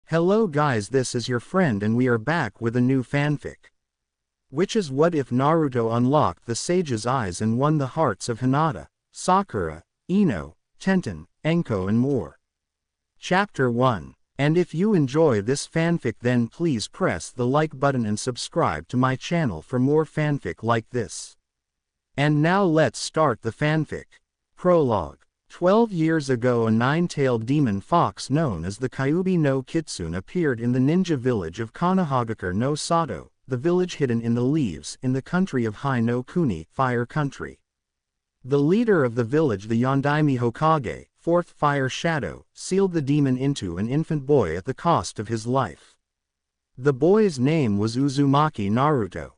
Hello guys, this is your friend and we are back with a new fanfic. Which is what if Naruto unlocked the sage's eyes and won the hearts of Hinata, Sakura, Ino, Tenten, Enko and more. Chapter 1. And if you enjoy this fanfic then please press the like button and subscribe to my channel for more fanfic like this. And now let's start the fanfic. Prologue. 12 years ago a nine-tailed demon fox known as the Kyuubi no Kitsune appeared in the ninja village of Konohagakure no Sato, the village hidden in the leaves in the country of Hai no Kuni, Fire Country. The leader of the village, the Yondaime Hokage, fourth Fire Shadow, sealed the demon into an infant boy at the cost of his life. The boy's name was Uzumaki Naruto.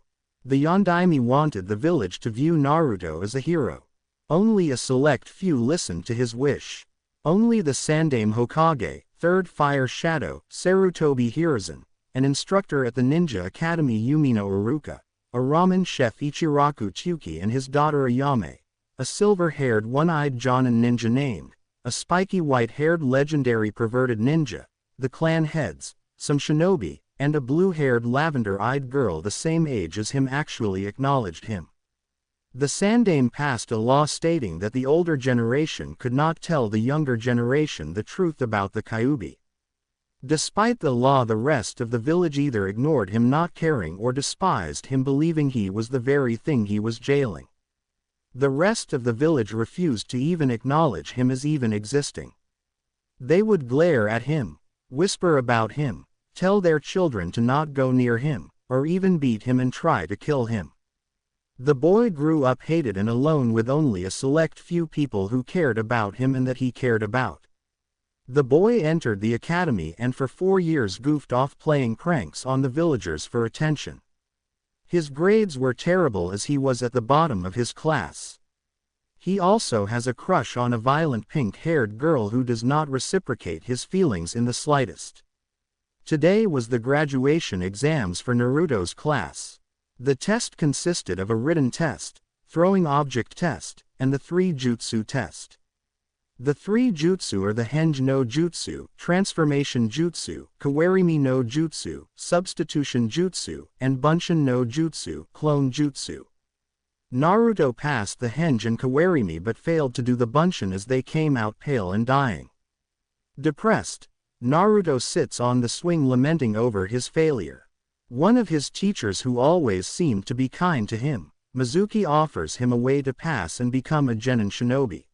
The Yondaime wanted the village to view Naruto as a hero. Only a select few listened to his wish. Only the Sandaime Hokage, third Fire Shadow, Sarutobi Hiruzen, an instructor at the Ninja Academy Yumino Iruka, a ramen chef Ichiraku Tsuki and his daughter Ayame, a silver-haired one-eyed Jonin ninja named, a spiky white-haired legendary perverted ninja, the clan heads, some shinobi, and a blue-haired lavender-eyed girl the same age as him actually acknowledged him. The Sandaime passed a law stating that the older generation could not tell the younger generation the truth about the Kyuubi. Despite the law, the rest of the village either ignored him not caring or despised him believing he was the very thing he was jailing. The rest of the village refused to even acknowledge him as even existing. They would glare at him, whisper about him, tell their children to not go near him, or even beat him and try to kill him. The boy grew up hated and alone with only a select few people who cared about him and that he cared about. The boy entered the academy and for 4 years goofed off playing pranks on the villagers for attention. His grades were terrible as he was at the bottom of his class. He also has a crush on a violent pink-haired girl who does not reciprocate his feelings in the slightest. Today was the graduation exams for Naruto's class. The test consisted of a written test, throwing object test, and the 3 jutsu test. The 3 jutsu are the Henge no Jutsu, Transformation Jutsu, Kawarimi no Jutsu, Substitution Jutsu, and Bunshin no Jutsu, Clone Jutsu. Naruto passed the Henge and Kawarimi but failed to do the Bunshin as they came out pale and dying. Depressed, Naruto sits on the swing lamenting over his failure. One of his teachers who always seemed to be kind to him, Mizuki, offers him a way to pass and become a genin shinobi.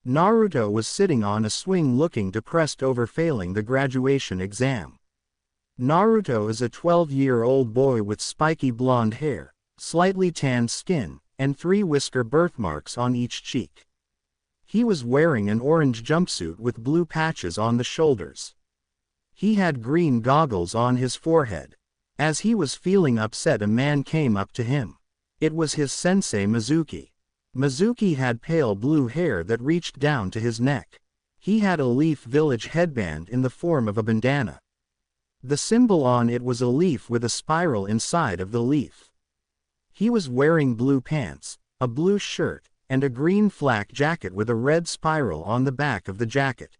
Naruto was sitting on a swing looking depressed over failing the graduation exam. Naruto is a 12-year-old boy with spiky blonde hair, slightly tanned skin, and 3 whisker birthmarks on each cheek. He was wearing an orange jumpsuit with blue patches on the shoulders. He had green goggles on his forehead. As he was feeling upset, a man came up to him. It was his sensei Mizuki. Mizuki had pale blue hair that reached down to his neck. He had a leaf village headband in the form of a bandana. The symbol on it was a leaf with a spiral inside of the leaf. He was wearing blue pants, a blue shirt, and a green flak jacket with a red spiral on the back of the jacket.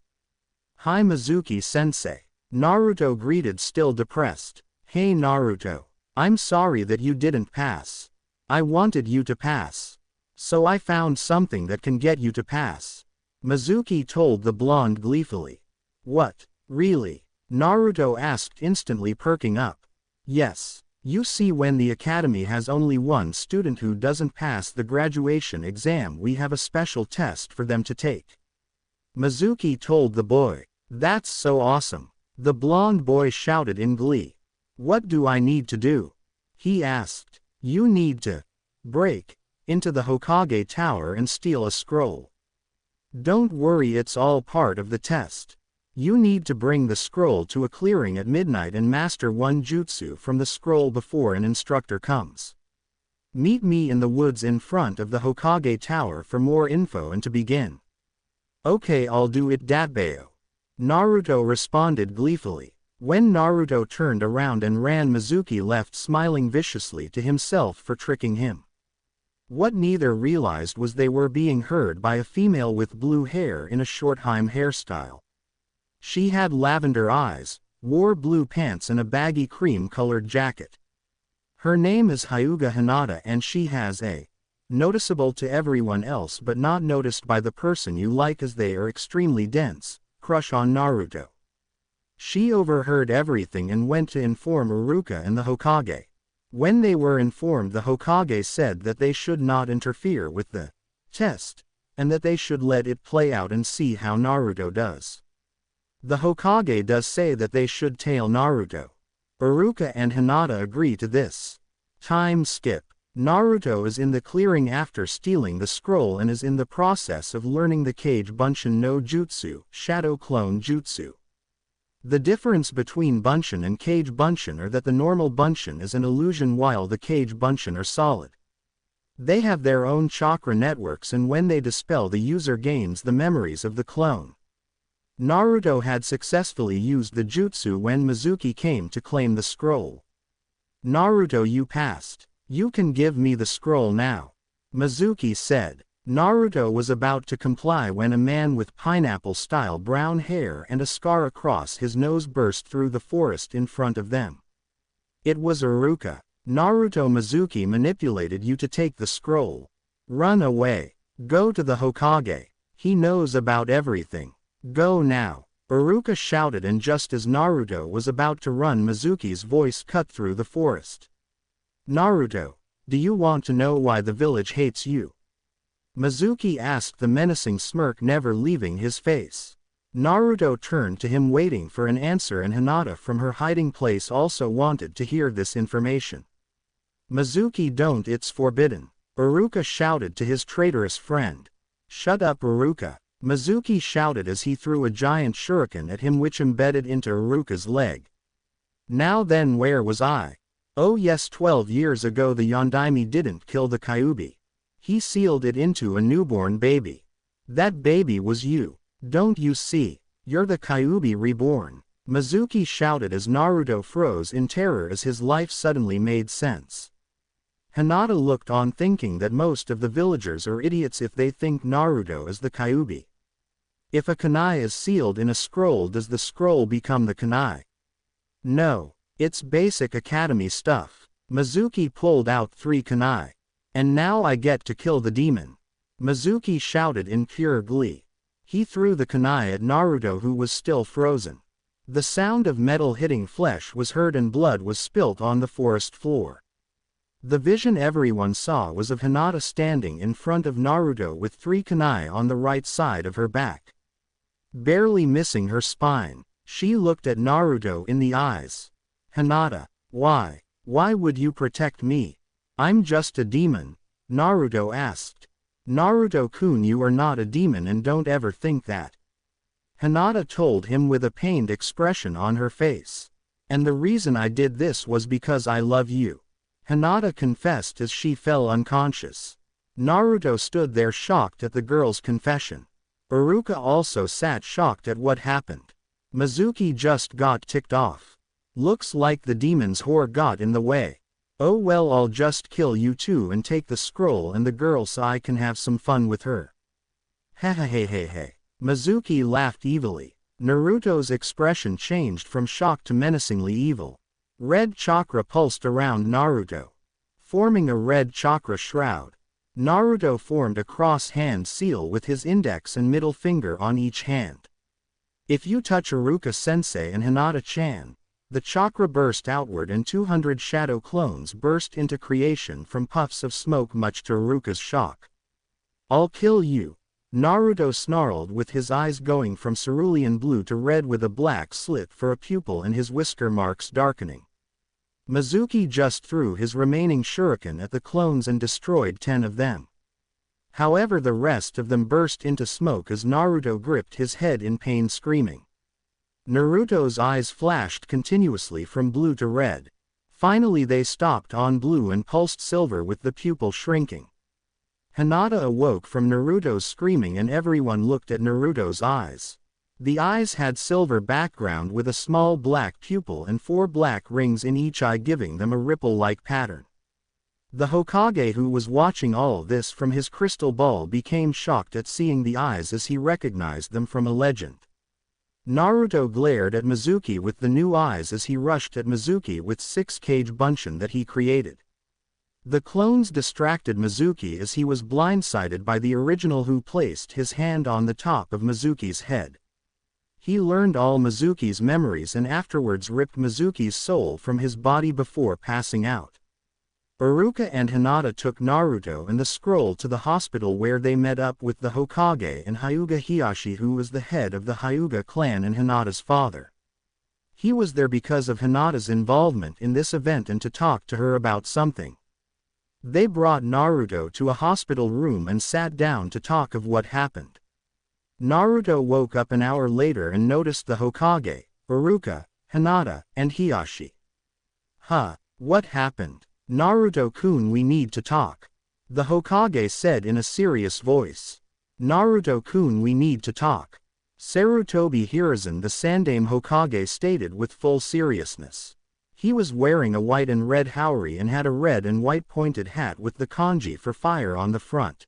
"Hi Mizuki-sensei," Naruto greeted, still depressed. "Hey Naruto, I'm sorry that you didn't pass. I wanted you to pass. So I found something that can get you to pass," Mizuki told the blonde gleefully. "What, really?" Naruto asked, instantly perking up. "Yes, you see, when the academy has only one student who doesn't pass the graduation exam, we have a special test for them to take," Mizuki told the boy. "That's so awesome," the blonde boy shouted in glee. "What do I need to do?" he asked. "You need to break into the Hokage Tower and steal a scroll. Don't worry, it's all part of the test. You need to bring the scroll to a clearing at midnight and master 1 jutsu from the scroll before an instructor comes. Meet me in the woods in front of the Hokage Tower for more info and to begin." "Okay, I'll do it, Datbayo," Naruto responded gleefully. When Naruto turned around and ran, Mizuki left smiling viciously to himself for tricking him. What neither realized was they were being heard by a female with blue hair in a short Heim hairstyle. She had lavender eyes, wore blue pants and a baggy cream-colored jacket. Her name is Hyuga Hinata and she has a noticeable to everyone else but not noticed by the person you like as they are extremely dense, crush on Naruto. She overheard everything and went to inform Iruka and the Hokage. When they were informed, the Hokage said that they should not interfere with the test, and that they should let it play out and see how Naruto does. The Hokage does say that they should tail Naruto. Iruka and Hinata agree to this. Time skip. Naruto is in the clearing after stealing the scroll and is in the process of learning the Kage Bunshin no Jutsu, Shadow Clone Jutsu. The difference between Bunshin and Kage Bunshin are that the normal Bunshin is an illusion while the Kage Bunshin are solid. They have their own chakra networks and when they dispel the user gains the memories of the clone. Naruto had successfully used the jutsu when Mizuki came to claim the scroll. Naruto, you passed. You can give me the scroll now, Mizuki said. Naruto was about to comply when a man with pineapple-style brown hair and a scar across his nose burst through the forest in front of them. It was Iruka. Naruto, Mizuki manipulated you to take the scroll. Run away. Go to the Hokage. He knows about everything. Go now. Iruka shouted, and just as Naruto was about to run, Mizuki's voice cut through the forest. Naruto, do you want to know why the village hates you? Mizuki asked, the menacing smirk never leaving his face. Naruto turned to him waiting for an answer, and Hinata from her hiding place also wanted to hear this information. Mizuki, don't, it's forbidden. Iruka shouted to his traitorous friend. Shut up, Iruka, Mizuki shouted as he threw a giant shuriken at him which embedded into Iruka's leg. Now then, where was I? Oh yes, 12 years ago the Yondaime didn't kill the Kyuubi. He sealed it into a newborn baby. That baby was you. Don't you see? You're the Kyuubi reborn. Mizuki shouted as Naruto froze in terror as his life suddenly made sense. Hinata looked on, thinking that most of the villagers are idiots if they think Naruto is the Kyuubi. If a kunai is sealed in a scroll, does the scroll become the kunai? No, it's basic academy stuff. Mizuki pulled out 3 kunai. And now I get to kill the demon. Mizuki shouted in pure glee. He threw the kunai at Naruto, who was still frozen. The sound of metal hitting flesh was heard and blood was spilt on the forest floor. The vision everyone saw was of Hinata standing in front of Naruto with 3 kunai on the right side of her back. Barely missing her spine, she looked at Naruto in the eyes. Hinata, why? Why would you protect me? I'm just a demon, Naruto asked. Naruto-kun, you are not a demon and don't ever think that. Hinata told him with a pained expression on her face. And the reason I did this was because I love you. Hinata confessed as she fell unconscious. Naruto stood there shocked at the girl's confession. Iruka also sat shocked at what happened. Mizuki just got ticked off. Looks like the demon's whore got in the way. Oh well, I'll just kill you too and take the scroll and the girl so I can have some fun with her. Hehehehe. Mizuki laughed evilly. Naruto's expression changed from shock to menacingly evil. Red chakra pulsed around Naruto, forming a red chakra shroud. Naruto formed a cross-hand seal with his index and middle finger on each hand. If you touch Iruka-sensei and Hinata-chan, the chakra burst outward and 200 shadow clones burst into creation from puffs of smoke, much to Iruka's shock. I'll kill you, Naruto snarled, with his eyes going from cerulean blue to red with a black slit for a pupil and his whisker marks darkening. Mizuki just threw his remaining shuriken at the clones and destroyed 10 of them. However, the rest of them burst into smoke as Naruto gripped his head in pain, screaming. Naruto's eyes flashed continuously from blue to red. Finally they stopped on blue and pulsed silver with the pupil shrinking. Hinata awoke from Naruto's screaming and everyone looked at Naruto's eyes. The eyes had silver background with a small black pupil and 4 black rings in each eye, giving them a ripple-like pattern. The Hokage, who was watching all this from his crystal ball, became shocked at seeing the eyes as he recognized them from a legend. Naruto glared at Mizuki with the new eyes as he rushed at Mizuki with 6 cage bunshin that he created. The clones distracted Mizuki as he was blindsided by the original who placed his hand on the top of Mizuki's head. He learned all Mizuki's memories and afterwards ripped Mizuki's soul from his body before passing out. Iruka and Hinata took Naruto and the scroll to the hospital where they met up with the Hokage and Hyuga Hiashi, who was the head of the Hyuga clan and Hinata's father. He was there because of Hinata's involvement in this event and to talk to her about something. They brought Naruto to a hospital room and sat down to talk of what happened. Naruto woke up an hour later and noticed the Hokage, Iruka, Hinata, and Hiashi. What happened? Naruto-kun, we need to talk. The Hokage said in a serious voice. Naruto-kun, we need to talk. Sarutobi Hiruzen, the Sandaime Hokage, stated with full seriousness. He was wearing a white and red haori and had a red and white pointed hat with the kanji for fire on the front.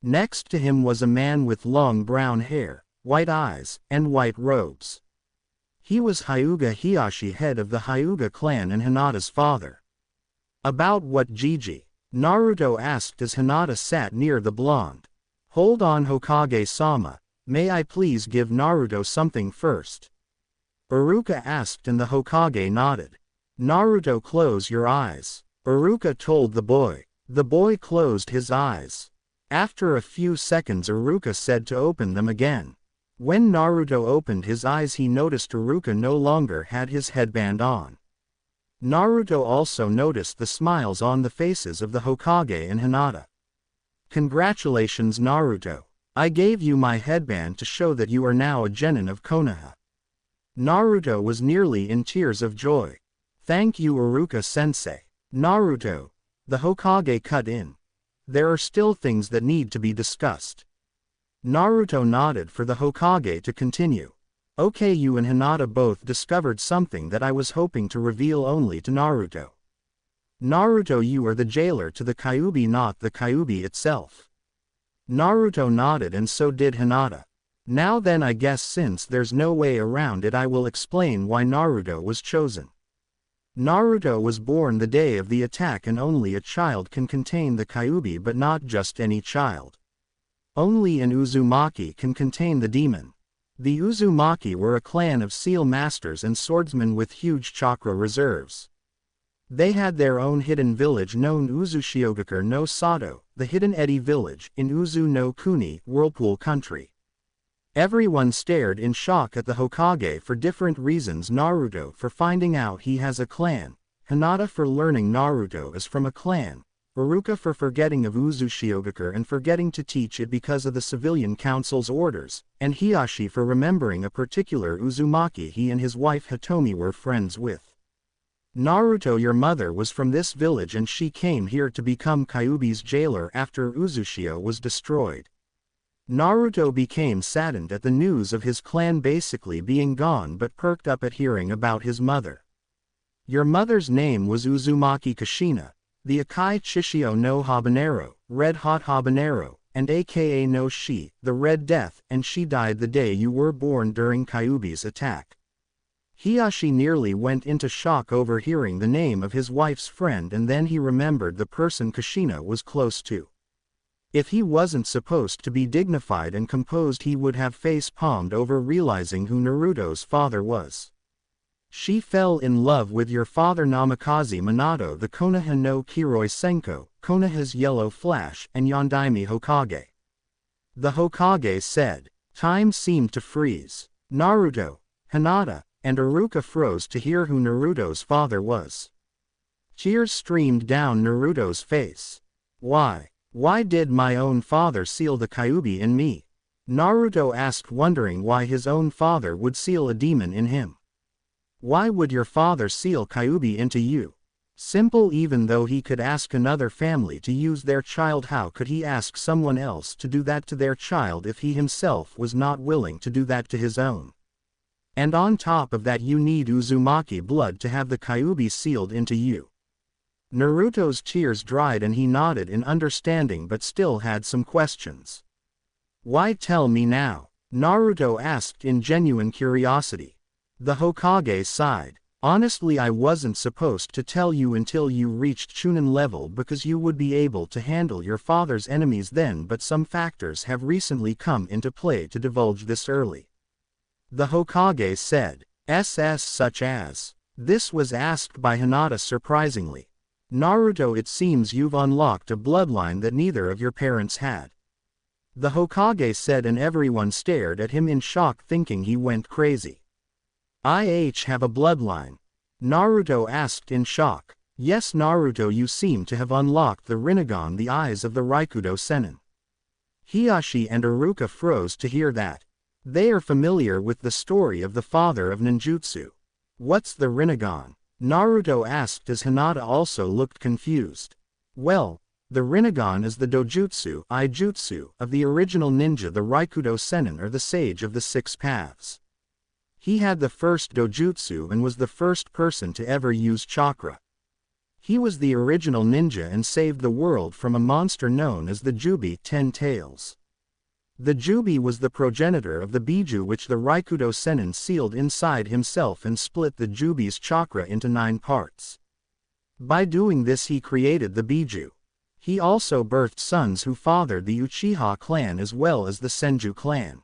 Next to him was a man with long brown hair, white eyes, and white robes. He was Hyuga Hiashi, head of the Hyuga clan and Hinata's father. About what, Gigi? Naruto asked as Hinata sat near the blonde. Hold on, Hokage-sama, may I please give Naruto something first? Iruka asked and the Hokage nodded. Naruto, close your eyes. Iruka told the boy. The boy closed his eyes. After a few seconds Iruka said to open them again. When Naruto opened his eyes he noticed Iruka no longer had his headband on. Naruto also noticed the smiles on the faces of the Hokage and Hinata. Congratulations, Naruto. I gave you my headband to show that you are now a genin of Konoha. Naruto was nearly in tears of joy. Thank you, Iruka-sensei. Naruto, the Hokage cut in. There are still things that need to be discussed. Naruto nodded for the Hokage to continue. Okay, you and Hinata both discovered something that I was hoping to reveal only to Naruto. Naruto, you are the jailer to the Kyuubi, not the Kyuubi itself. Naruto nodded and so did Hinata. Now then, I guess since there's no way around it, I will explain why Naruto was chosen. Naruto was born the day of the attack and only a child can contain the Kyuubi, but not just any child. Only an Uzumaki can contain the demon. The Uzumaki were a clan of seal masters and swordsmen with huge chakra reserves. They had their own hidden village known Uzushiogakure no Sato, the Hidden Eddy village, in Uzu no Kuni, Whirlpool country. Everyone stared in shock at the Hokage for different reasons. Naruto for finding out he has a clan, Hinata for learning Naruto is from a clan, Iruka for forgetting of Uzushiogakure and forgetting to teach it because of the civilian council's orders, and Hiashi for remembering a particular Uzumaki he and his wife Hitomi were friends with. Naruto, your mother was from this village and she came here to become Kyuubi's jailer after Uzushio was destroyed. Naruto became saddened at the news of his clan basically being gone but perked up at hearing about his mother. Your mother's name was Uzumaki Kushina, the Akai Chishio no Habanero, Red Hot Habanero, and aka no Shi, the Red Death, and she died the day you were born during Kyuubi's attack. Hiashi nearly went into shock over hearing the name of his wife's friend, and then he remembered the person Kushina was close to. If he wasn't supposed to be dignified and composed, he would have face-palmed over realizing who Naruto's father was. She fell in love with your father Namikaze Minato, the Konoha no Kiroi Senko, Konoha's Yellow Flash, and Yondaime Hokage. The Hokage said. Time seemed to freeze. Naruto, Hinata, and Iruka froze to hear who Naruto's father was. Tears streamed down Naruto's face. Why did my own father seal the Kyuubi in me? Naruto asked, wondering why his own father would seal a demon in him. Why would your father seal Kyuubi into you? Simple. Even though he could ask another family to use their child, how could he ask someone else to do that to their child if he himself was not willing to do that to his own? And on top of that, you need Uzumaki blood to have the Kyuubi sealed into you. Naruto's tears dried and he nodded in understanding but still had some questions. Why tell me now? Naruto asked in genuine curiosity. The Hokage sighed. Honestly, I wasn't supposed to tell you until you reached Chunin level because you would be able to handle your father's enemies then, but some factors have recently come into play to divulge this early. The Hokage said. Such as? This was asked by Hinata surprisingly. Naruto, it seems you've unlocked a bloodline that neither of your parents had. The Hokage said, and everyone stared at him in shock, thinking he went crazy. I have a bloodline? Naruto asked in shock. Yes, Naruto, you seem to have unlocked the Rinnegan, the eyes of the Raikudo Sennin. Hiashi and Iruka froze to hear that. They are familiar with the story of the father of ninjutsu. What's the Rinnegan? Naruto asked as Hinata also looked confused. Well, the Rinnegan is the dojutsu, ijutsu, of the original ninja, the Raikudo Sennin, or the Sage of the Six Paths. He had the first dojutsu and was the first person to ever use chakra. He was the original ninja and saved the world from a monster known as the Jubi 10 Tails. The Jubi was the progenitor of the Biju, which the Raikudo Sennin sealed inside himself and split the Jubi's chakra into 9 parts. By doing this he created the Biju. He also birthed sons who fathered the Uchiha clan as well as the Senju clan.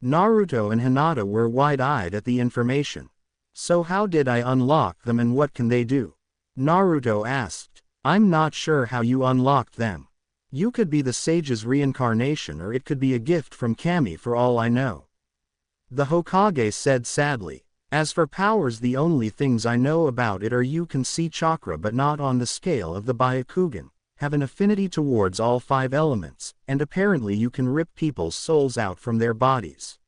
Naruto and Hinata were wide-eyed at the information. So how did I unlock them and what can they do? Naruto asked. I'm not sure how you unlocked them. You could be the sage's reincarnation, or it could be a gift from Kami for all I know. The Hokage said sadly. As for powers, the only things I know about it are you can see chakra but not on the scale of the Byakugan, have an affinity towards all 5 elements, and apparently you can rip people's souls out from their bodies.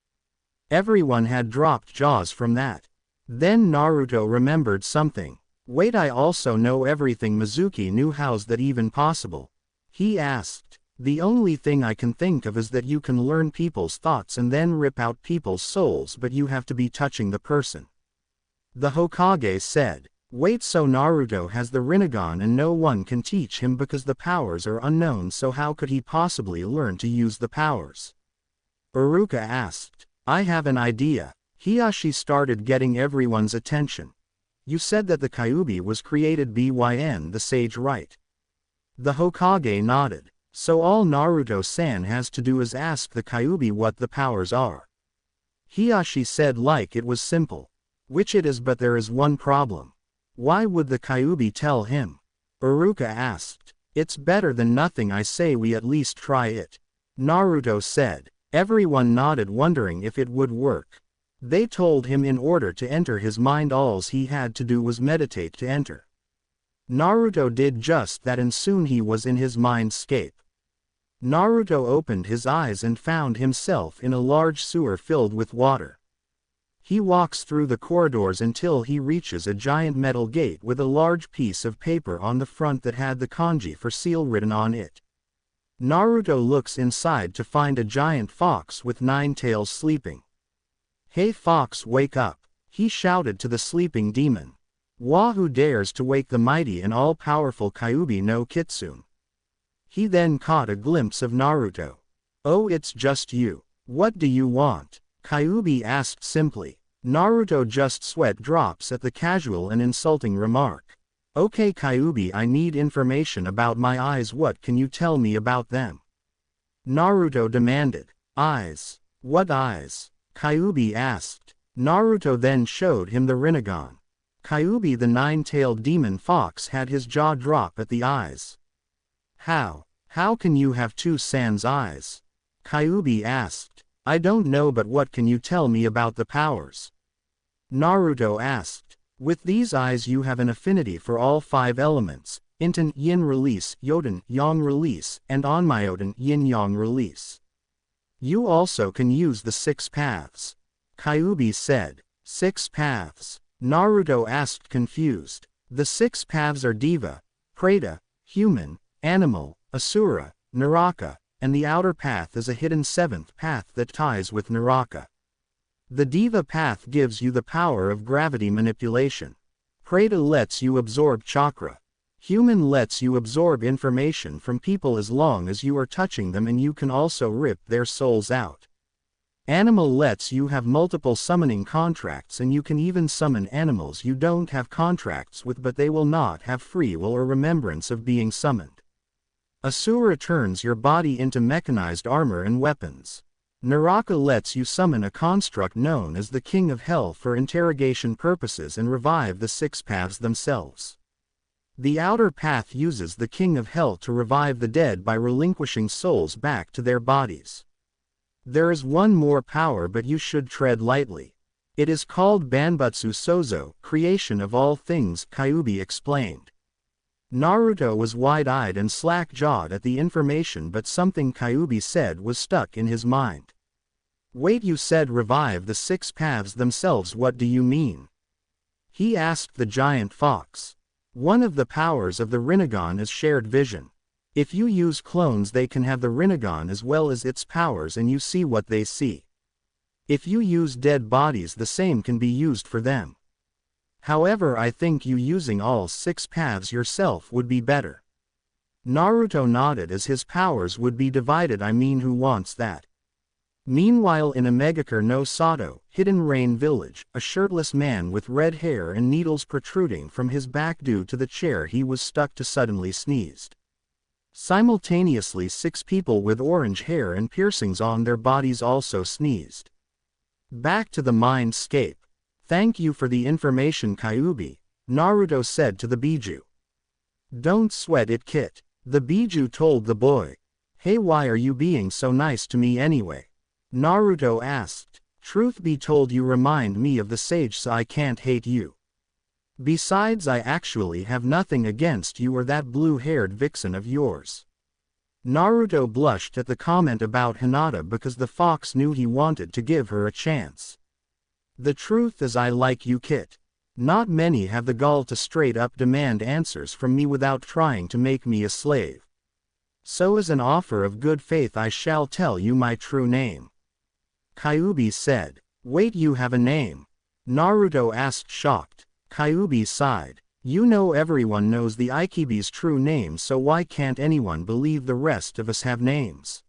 Everyone had dropped jaws from that. Then Naruto remembered something. Wait, I also know everything Mizuki knew. How's that even possible? He asked. The only thing I can think of is that you can learn people's thoughts and then rip out people's souls, but you have to be touching the person. The Hokage said. Wait, so Naruto has the Rinnegan and no one can teach him because the powers are unknown, so how could he possibly learn to use the powers? Iruka asked. I have an idea. Hiashi started getting everyone's attention. You said that the Kyuubi was created byn the sage, right? The Hokage nodded. So all Naruto-san has to do is ask the Kyuubi what the powers are. Hiashi said like it was simple. Which it is, but there is one problem. Why would the Kyuubi tell him? Iruka asked. It's better than nothing, I say we at least try it. Naruto said. Everyone nodded, wondering if it would work. They told him in order to enter his mind all he had to do was meditate to enter. Naruto did just that and soon he was in his mindscape. Naruto opened his eyes and found himself in a large sewer filled with water. He walks through the corridors until he reaches a giant metal gate with a large piece of paper on the front that had the kanji for seal written on it. Naruto looks inside to find a giant fox with 9 tails sleeping. Hey fox, wake up, he shouted to the sleeping demon. Wahoo dares to wake the mighty and all-powerful Kyuubi no Kitsune. He then caught a glimpse of Naruto. Oh, it's just you. What do you want? Kyuubi asked simply. Naruto just sweat drops at the casual and insulting remark. Okay Kyuubi, I need information about my eyes. What can you tell me about them? Naruto demanded. Eyes? What eyes? Kyuubi asked. Naruto then showed him the Rinnegan. Kyuubi, the 9-tailed demon fox, had his jaw drop at the eyes. How can you have 2 sans eyes? Kyuubi asked. I don't know, but what can you tell me about the powers? Naruto asked. With these eyes you have an affinity for all 5 elements, Inten yin release, Yoden yang release, and Onmyoden yin yang release. You also can use the 6 paths. Kyuubi said. 6 paths? Naruto asked, confused. The 6 paths are Deva, Preta, Human, Animal, Asura, Naraka, and the outer path is a hidden 7th path that ties with Naraka. The Deva path gives you the power of gravity manipulation. Preta lets you absorb chakra. Human lets you absorb information from people as long as you are touching them, and you can also rip their souls out. Animal lets you have multiple summoning contracts, and you can even summon animals you don't have contracts with, but they will not have free will or remembrance of being summoned. Asura turns your body into mechanized armor and weapons. Naraka lets you summon a construct known as the King of Hell for interrogation purposes and revive the six paths themselves. The outer path uses the King of Hell to revive the dead by relinquishing souls back to their bodies. There is one more power, but you should tread lightly. It is called Banbutsu Sozo, creation of all things, Kyubi explained. Naruto was wide-eyed and slack-jawed at the information, but something Kyubi said was stuck in his mind. Wait, you said revive the six paths themselves, what do you mean? He asked the giant fox. One of the powers of the Rinnegan is shared vision. If you use clones, they can have the Rinnegan as well as its powers, and you see what they see. If you use dead bodies, the same can be used for them. However, I think you using all six paths yourself would be better. Naruto nodded as his powers would be divided. I mean, who wants that? Meanwhile, in Omegakure no Sato, Hidden Rain Village, a shirtless man with red hair and needles protruding from his back due to the chair he was stuck to suddenly sneezed. Simultaneously, 6 people with orange hair and piercings on their bodies also sneezed. Back to the mindscape. Thank you for the information, Kyubi, Naruto said to the Biju. Don't sweat it, Kit, the Biju told the boy. Hey, why are you being so nice to me anyway? Naruto asked. Truth be told, you remind me of the sage, so I can't hate you. Besides, I actually have nothing against you or that blue-haired vixen of yours. Naruto blushed at the comment about Hinata because the fox knew he wanted to give her a chance. The truth is, I like you, Kit. Not many have the gall to straight up demand answers from me without trying to make me a slave. So as an offer of good faith, I shall tell you my true name. Kyubi said. Wait, you have a name? Naruto asked, shocked. Kyubi sighed. You know, everyone knows the Ikibi's true name, so why can't anyone believe the rest of us have names?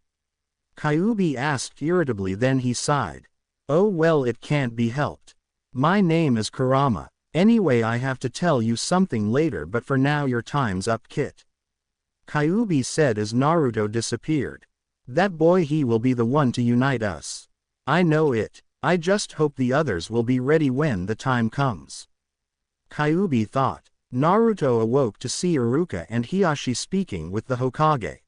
Kyubi asked irritably, then he sighed. Oh well, it can't be helped. My name is Kurama. Anyway, I have to tell you something later, but for now your time's up, Kit. Kyubi said as Naruto disappeared. That boy, he will be the one to unite us. I know it. I just hope the others will be ready when the time comes. Kyubi thought. Naruto awoke to see Iruka and Hiashi speaking with the Hokage.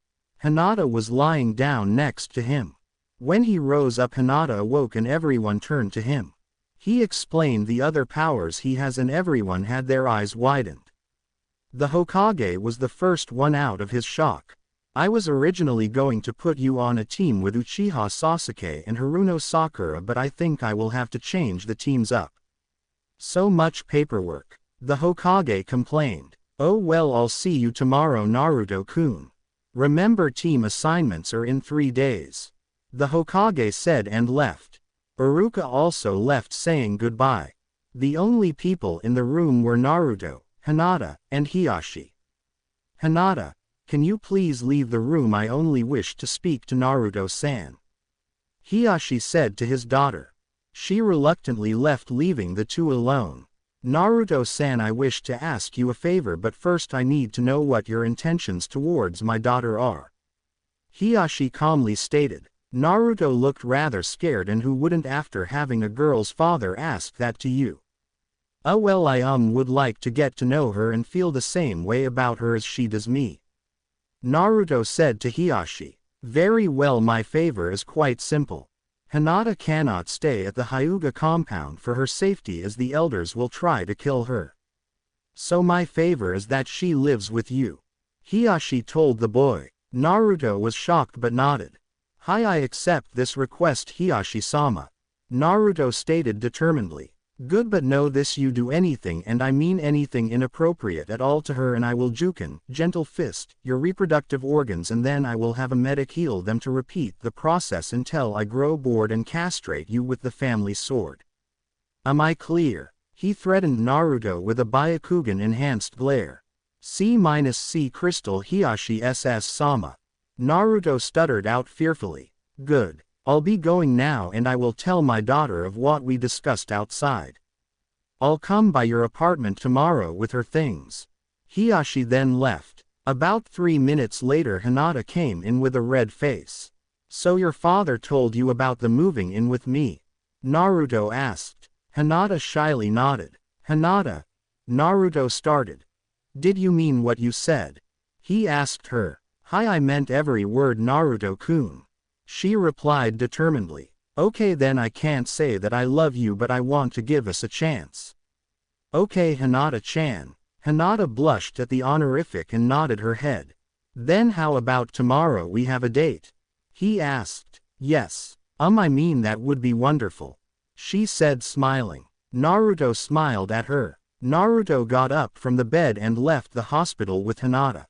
Hinata was lying down next to him. When he rose up, Hinata awoke and everyone turned to him. He explained the other powers he has and everyone had their eyes widened. The Hokage was the first one out of his shock. I was originally going to put you on a team with Uchiha Sasuke and Haruno Sakura, but I think I will have to change the teams up. So much paperwork. The Hokage complained. Oh well, I'll see you tomorrow, Naruto-kun. Remember, team assignments are in 3 days. The Hokage said and left. Iruka also left, saying goodbye. The only people in the room were Naruto, Hinata, and Hiashi. Hinata, can you please leave the room? I only wish to speak to Naruto-san. Hiashi said to his daughter. She reluctantly left, leaving the two alone. Naruto-san, I wish to ask you a favor, but first I need to know what your intentions towards my daughter are. Hiashi calmly stated. Naruto looked rather scared, and who wouldn't after having a girl's father ask that to you? Oh well, I would like to get to know her and feel the same way about her as she does me. Naruto said to Hiashi. Very well, my favor is quite simple. Hinata cannot stay at the Hyuga compound for her safety, as the elders will try to kill her. So my favor is that she lives with you. Hiashi told the boy. Naruto was shocked but nodded. Hi, I accept this request, Hiashi-sama. Naruto stated determinedly. Good, but know this, you do anything, and I mean anything inappropriate at all to her, and I will juken, gentle fist, your reproductive organs, and then I will have a medic heal them to repeat the process until I grow bored and castrate you with the family sword. Am I clear? He threatened Naruto with a Byakugan enhanced glare. C-C crystal, Hiashi-sama. Naruto stuttered out fearfully. Good. I'll be going now and I will tell my daughter of what we discussed outside. I'll come by your apartment tomorrow with her things. Hiyashi then left. About 3 minutes later Hinata came in with a red face. So your father told you about the moving in with me? Naruto asked. Hinata shyly nodded. Hinata. Naruto started. Did you mean what you said? He asked her. Hi, I meant every word, Naruto-kun. She replied determinedly. Okay then, I can't say that I love you, but I want to give us a chance. Okay, Hinata-chan. Hinata blushed at the honorific and nodded her head. Then how about tomorrow we have a date? He asked. Yes. I mean that would be wonderful. She said smiling. Naruto smiled at her. Naruto got up from the bed and left the hospital with Hinata.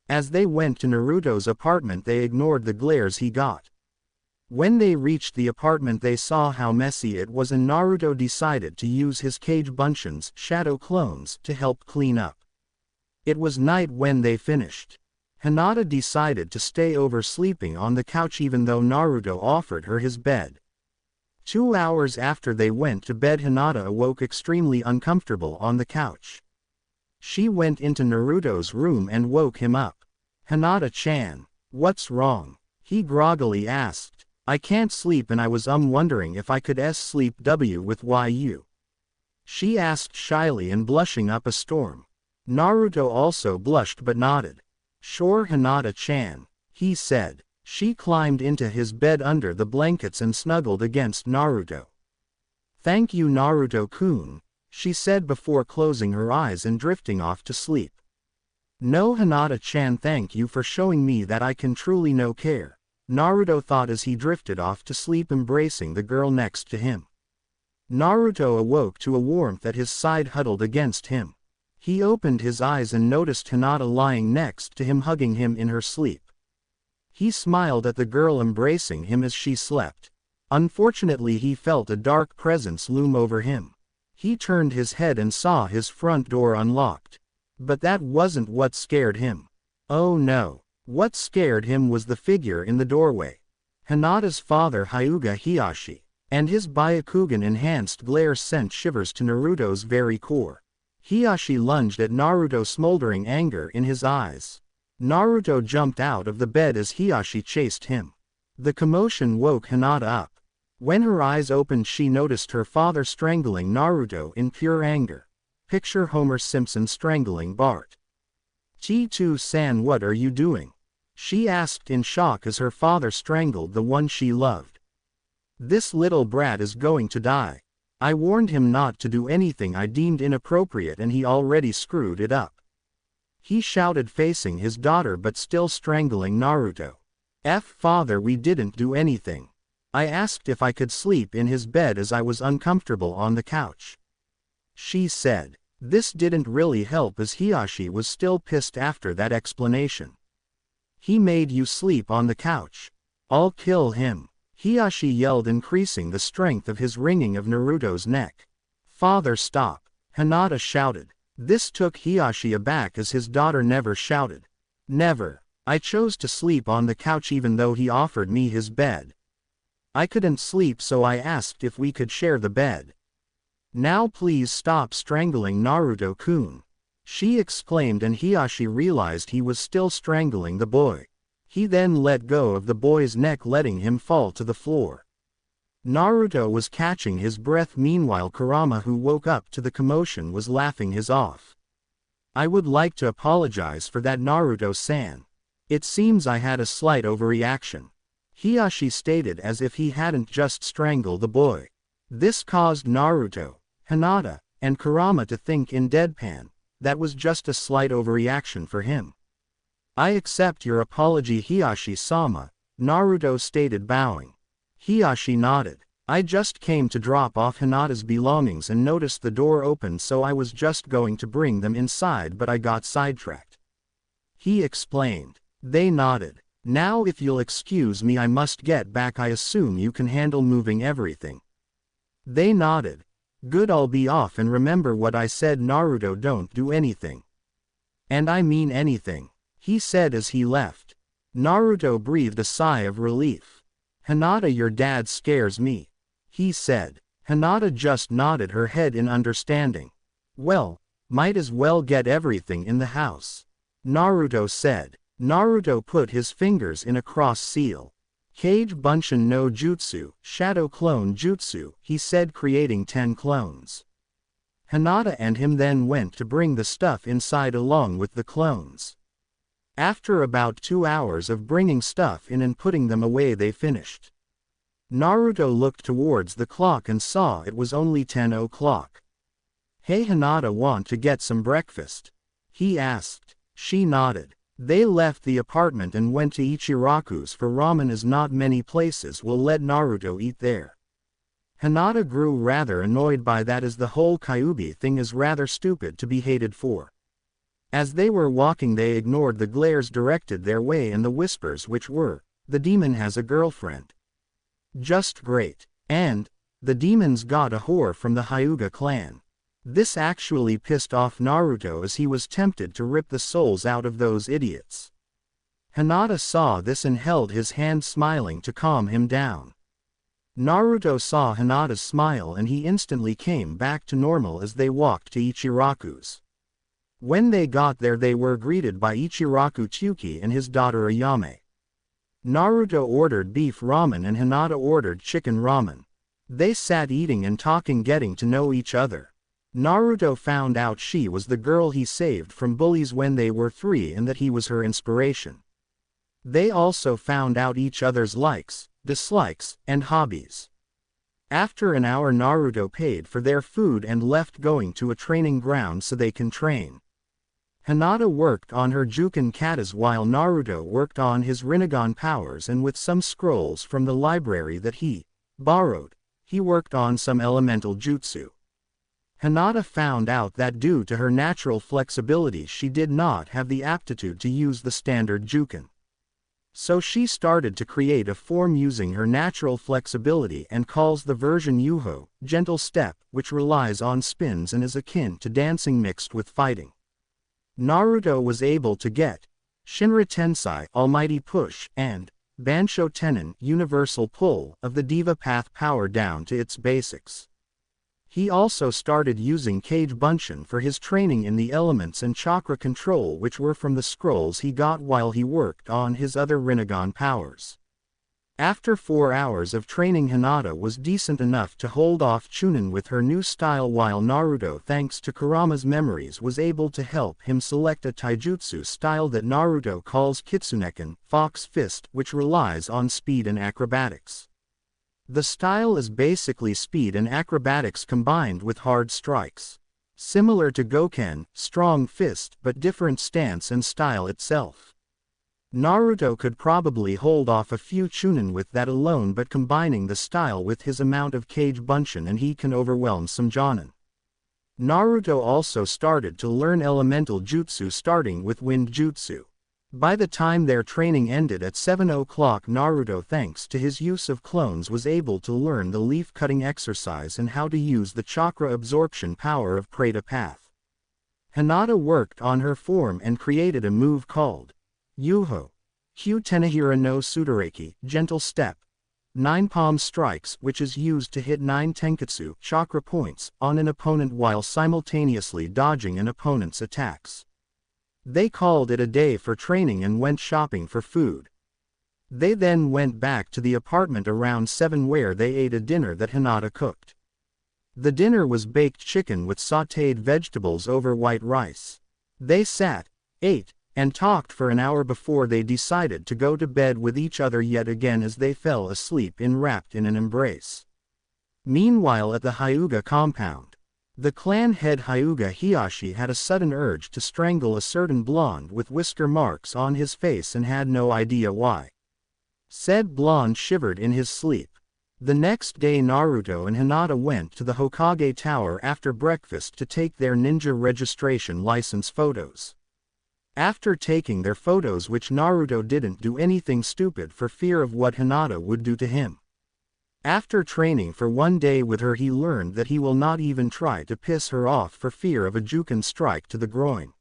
As they went to Naruto's apartment they ignored the glares he got. When they reached the apartment they saw how messy it was and Naruto decided to use his Kage Bunshin's shadow clones to help clean up. It was night when they finished. Hinata decided to stay over sleeping on the couch even though Naruto offered her his bed. 2 hours after they went to bed Hinata awoke extremely uncomfortable on the couch. She went into Naruto's room and woke him up. Hinata-chan, what's wrong? He groggily asked. I can't sleep and I was wondering if I could sleep with you. She asked shyly and blushing up a storm. Naruto also blushed but nodded. Sure Hinata-chan, he said. She climbed into his bed under the blankets and snuggled against Naruto. Thank you Naruto-kun, she said before closing her eyes and drifting off to sleep. No Hinata-chan, thank you for showing me that I can truly no care, Naruto thought as he drifted off to sleep embracing the girl next to him. Naruto awoke to a warmth at his side huddled against him. He opened his eyes and noticed Hinata lying next to him hugging him in her sleep. He smiled at the girl embracing him as she slept. Unfortunately he felt a dark presence loom over him. He turned his head and saw his front door unlocked. But that wasn't what scared him. Oh no. What scared him was the figure in the doorway. Hinata's father Hyuga Hiyashi, and his Byakugan enhanced glare sent shivers to Naruto's very core. Hiyashi lunged at Naruto, smoldering anger in his eyes. Naruto jumped out of the bed as Hiyashi chased him. The commotion woke Hinata up. When her eyes opened she noticed her father strangling Naruto in pure anger. Picture Homer Simpson strangling Bart. T2-san, what are you doing? She asked in shock as her father strangled the one she loved. This little brat is going to die. I warned him not to do anything I deemed inappropriate and he already screwed it up. He shouted facing his daughter but still strangling Naruto. Father, we didn't do anything. I asked if I could sleep in his bed as I was uncomfortable on the couch. She said. This didn't really help as Hiyashi was still pissed after that explanation. He made you sleep on the couch. I'll kill him. Hiyashi yelled, increasing the strength of his wringing of Naruto's neck. Father, stop. Hinata shouted. This took Hiyashi aback as his daughter never shouted. Never. I chose to sleep on the couch even though he offered me his bed. I couldn't sleep so I asked if we could share the bed. Now please stop strangling Naruto-kun. She exclaimed and Hiyashi realized he was still strangling the boy. He then let go of the boy's neck letting him fall to the floor. Naruto was catching his breath meanwhile Kurama, who woke up to the commotion, was laughing his off. I would like to apologize for that Naruto-san. It seems I had a slight overreaction. Hiyashi stated as if he hadn't just strangled the boy. This caused Naruto, Hinata, and Kurama to think in deadpan, that was just a slight overreaction for him. I accept your apology Hiyashi-sama, Naruto stated bowing. Hiyashi nodded. I just came to drop off Hinata's belongings and noticed the door open so I was just going to bring them inside but I got sidetracked. He explained. They nodded. Now if you'll excuse me I must get back. I assume you can handle moving everything. They nodded. Good, I'll be off and remember what I said. Naruto, don't do anything. And I mean anything, he said as he left. Naruto breathed a sigh of relief. "Hinata, your dad scares me," he said. Hinata just nodded her head in understanding. "Well, might as well get everything in the house," Naruto said. Naruto put his fingers in a cross seal. "Kage Bunshin no Jutsu, Shadow Clone Jutsu," he said, creating 10 clones. Hinata and him then went to bring the stuff inside along with the clones. After about 2 hours of bringing stuff in and putting them away, they finished. Naruto looked towards the clock and saw it was only 10 o'clock. "Hey Hinata, want to get some breakfast?" he asked. She nodded. They left the apartment and went to Ichiraku's for ramen, as not many places will let Naruto eat there. Hinata grew rather annoyed by that, as the whole Kyuubi thing is rather stupid to be hated for. As they were walking, they ignored the glares directed their way and the whispers, which were, "The demon has a girlfriend. Just great," and, "The demon's got a whore from the Hyuga clan." This actually pissed off Naruto, as he was tempted to rip the souls out of those idiots. Hinata saw this and held his hand, smiling to calm him down. Naruto saw Hinata's smile and he instantly came back to normal as they walked to Ichiraku's. When they got there, they were greeted by Ichiraku Tsuki and his daughter Ayame. Naruto ordered beef ramen and Hinata ordered chicken ramen. They sat eating and talking, getting to know each other. Naruto found out she was the girl he saved from bullies when they were 3 and that he was her inspiration. They also found out each other's likes, dislikes, and hobbies. After an hour, Naruto paid for their food and left, going to a training ground so they can train. Hinata worked on her Juken katas while Naruto worked on his Rinnegan powers, and with some scrolls from the library that he borrowed, he worked on some elemental jutsu. Hinata found out that due to her natural flexibility she did not have the aptitude to use the standard Juken. So she started to create a form using her natural flexibility and calls the version Yuho, gentle step, which relies on spins and is akin to dancing mixed with fighting. Naruto was able to get Shinra Tensei, Almighty Push, and Bansho Tenin, Universal Pull, of the Diva Path power down to its basics. He also started using Kage Bunshin for his training in the elements and chakra control, which were from the scrolls he got while he worked on his other Rinnegan powers. After 4 hours of training, Hinata was decent enough to hold off Chunin with her new style, while Naruto, thanks to Kurama's memories, was able to help him select a taijutsu style that Naruto calls Kitsuneken, Fox Fist, which relies on speed and acrobatics. The style is basically speed and acrobatics combined with hard strikes. Similar to Goken, Strong Fist, but different stance and style itself. Naruto could probably hold off a few Chunin with that alone, but combining the style with his amount of Kage Bunshin and he can overwhelm some Jonin. Naruto also started to learn elemental jutsu, starting with wind jutsu. By the time their training ended at 7 o'clock, Naruto, thanks to his use of clones, was able to learn the leaf-cutting exercise and how to use the chakra absorption power of Preta Path. Hinata worked on her form and created a move called Yuho, Kyu Tenahira no Sudareki, gentle step, 9 palm strikes, which is used to hit 9 tenketsu chakra points on an opponent while simultaneously dodging an opponent's attacks. They called it a day for training and went shopping for food. They then went back to the apartment around 7, where they ate a dinner that Hinata cooked. The dinner was baked chicken with sautéed vegetables over white rice. They sat, ate, and talked for an hour before they decided to go to bed with each other yet again, as they fell asleep wrapped in an embrace. Meanwhile, at the Hyuga compound, the clan head Hyuga Hiyashi had a sudden urge to strangle a certain blonde with whisker marks on his face and had no idea why. Said blonde shivered in his sleep. The next day, Naruto and Hinata went to the Hokage Tower after breakfast to take their ninja registration license photos. After taking their photos, which Naruto didn't do anything stupid for fear of what Hinata would do to him. After training for 1 day with her, he learned that he will not even try to piss her off for fear of a Juken strike to the groin.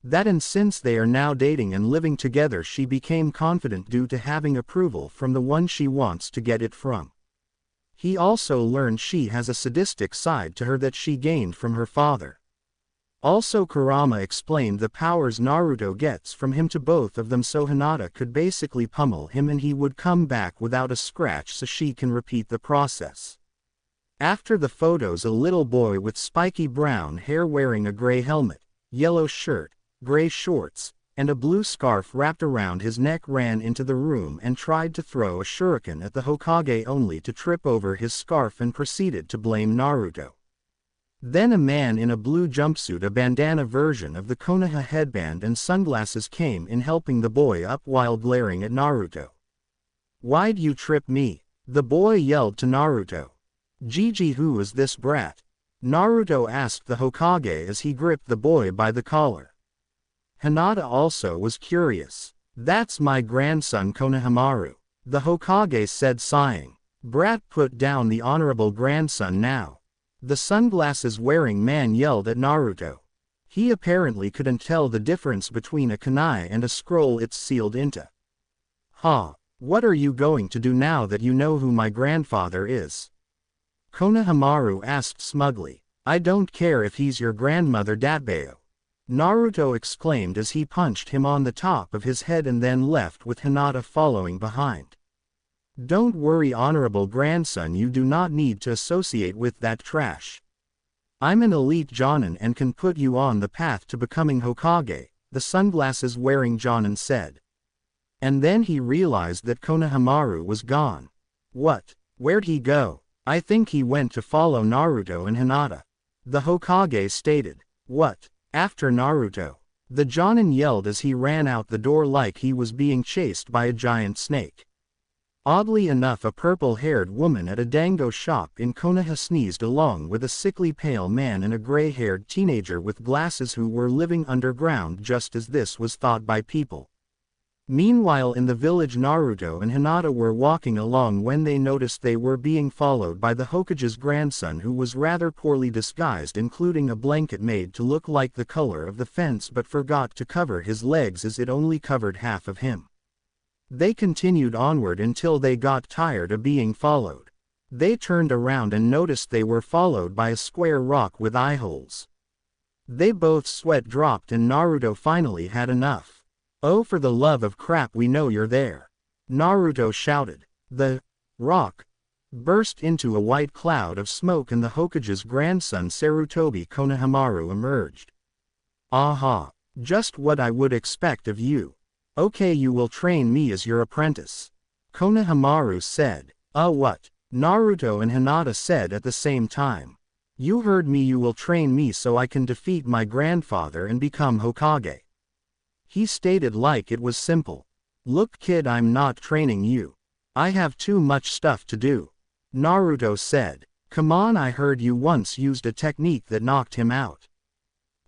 And since they are now dating and living together, she became confident due to having approval from the one she wants to get it from. He also learned she has a sadistic side to her that she gained from her father. Also Kurama explained the powers Naruto gets from him to both of them so Hinata could basically pummel him and he would come back without a scratch so she can repeat the process. After the photos, a little boy with spiky brown hair wearing a gray helmet, yellow shirt, gray shorts, and a blue scarf wrapped around his neck ran into the room and tried to throw a shuriken at the Hokage only to trip over his scarf and proceeded to blame Naruto. Then a man in a blue jumpsuit, a bandana version of the Konoha headband and sunglasses came in helping the boy up while glaring at Naruto. "Why'd you trip me?" the boy yelled to Naruto. "Gigi, who is this brat?" Naruto asked the Hokage as he gripped the boy by the collar. Hinata also was curious. "That's my grandson Konohamaru," the Hokage said sighing. "Brat, put down the honorable grandson now," the sunglasses-wearing man yelled at Naruto. He apparently couldn't tell the difference between a kunai and a scroll it's sealed into. "Ha! What are you going to do now that you know who my grandfather is?" Konohamaru asked smugly. "I don't care if he's your grandmother Datbeo," Naruto exclaimed as he punched him on the top of his head and then left with Hinata following behind. "Don't worry, honorable grandson, you do not need to associate with that trash. I'm an elite Jonin and can put you on the path to becoming Hokage," the sunglasses-wearing Jonin said. And then he realized that Konohamaru was gone. "What? Where'd he go?" "I think he went to follow Naruto and Hinata," the Hokage stated. "What? After Naruto?" the Jonin yelled as he ran out the door like he was being chased by a giant snake. Oddly enough, a purple-haired woman at a dango shop in Konoha sneezed along with a sickly pale man and a gray-haired teenager with glasses who were living underground just as this was thought by people. Meanwhile in the village, Naruto and Hinata were walking along when they noticed they were being followed by the Hokage's grandson, who was rather poorly disguised, including a blanket made to look like the color of the fence but forgot to cover his legs as it only covered half of him. They continued onward until they got tired of being followed. They turned around and noticed they were followed by a square rock with eye holes. They both sweat dropped and Naruto finally had enough. "Oh, for the love of crap, we know you're there," Naruto shouted. The rock burst into a white cloud of smoke and the Hokage's grandson Sarutobi Konohamaru emerged. "Aha! Just what I would expect of you. Okay, you will train me as your apprentice," Konohamaru said. What?" Naruto and Hinata said at the same time. "You heard me, you will train me so I can defeat my grandfather and become Hokage," he stated like it was simple. "Look kid, I'm not training you. I have too much stuff to do," Naruto said. "Come on, I heard you once used a technique that knocked him out.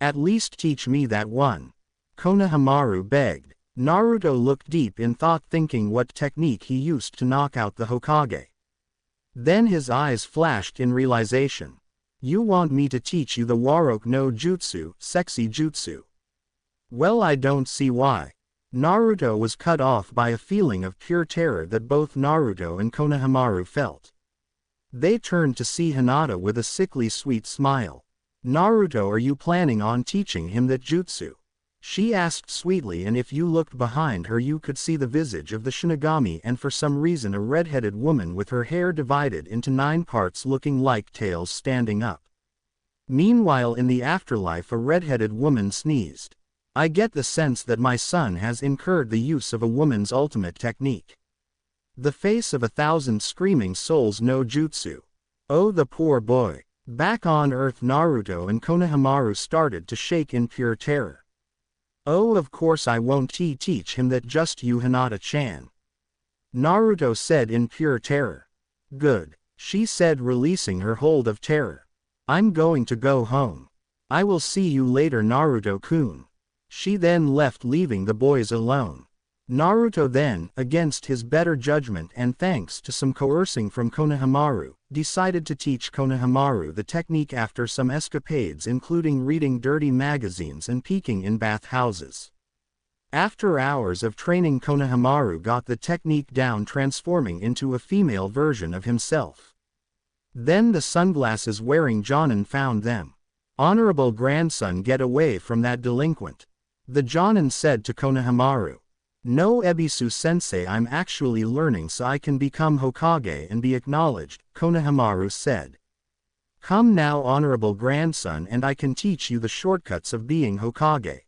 At least teach me that one," Konohamaru begged. Naruto looked deep in thought, thinking what technique he used to knock out the Hokage. Then his eyes flashed in realization. "You want me to teach you the Warok no Jutsu, sexy jutsu? Well, I don't see why." Naruto was cut off by a feeling of pure terror that both Naruto and Konohamaru felt. They turned to see Hinata with a sickly sweet smile. "Naruto, are you planning on teaching him that jutsu?" she asked sweetly, and if you looked behind her you could see the visage of the Shinigami and for some reason a red-headed woman with her hair divided into 9 parts looking like tails standing up. Meanwhile in the afterlife a red-headed woman sneezed. "I get the sense that my son has incurred the use of a woman's ultimate technique. The face of 1,000 screaming souls no jutsu. Oh, the poor boy." Back on Earth, Naruto and Konohamaru started to shake in pure terror. "Oh, of course I won't teach him that, just you, Hinata-chan," Naruto said in pure terror. "Good," she said, releasing her hold of terror. "I'm going to go home. I will see you later, Naruto-kun." She then left, leaving the boys alone. Naruto then, against his better judgment and thanks to some coercing from Konohamaru, decided to teach Konohamaru the technique after some escapades including reading dirty magazines and peeking in bathhouses. After hours of training, Konohamaru got the technique down, transforming into a female version of himself. Then the sunglasses-wearing Jonin found them. "Honorable grandson, get away from that delinquent." The Jonin said to Konohamaru. "No, Ebisu-sensei, I'm actually learning so I can become Hokage and be acknowledged," Konohamaru said. "Come now, honorable grandson, and I can teach you the shortcuts of being Hokage."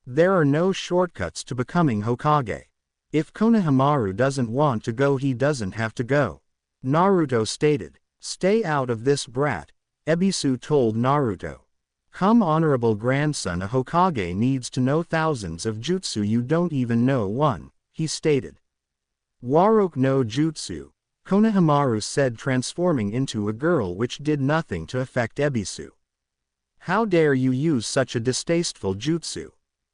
There are no shortcuts to becoming Hokage. If Konohamaru doesn't want to go, he doesn't have to go. Naruto stated. "Stay out of this, brat," Ebisu told Naruto. "Come, honorable grandson, a Hokage needs to know thousands of jutsu, you don't even know one," he stated. "Warok no jutsu," Konohamaru said, transforming into a girl, which did nothing to affect Ebisu. "How dare you use such a distasteful jutsu?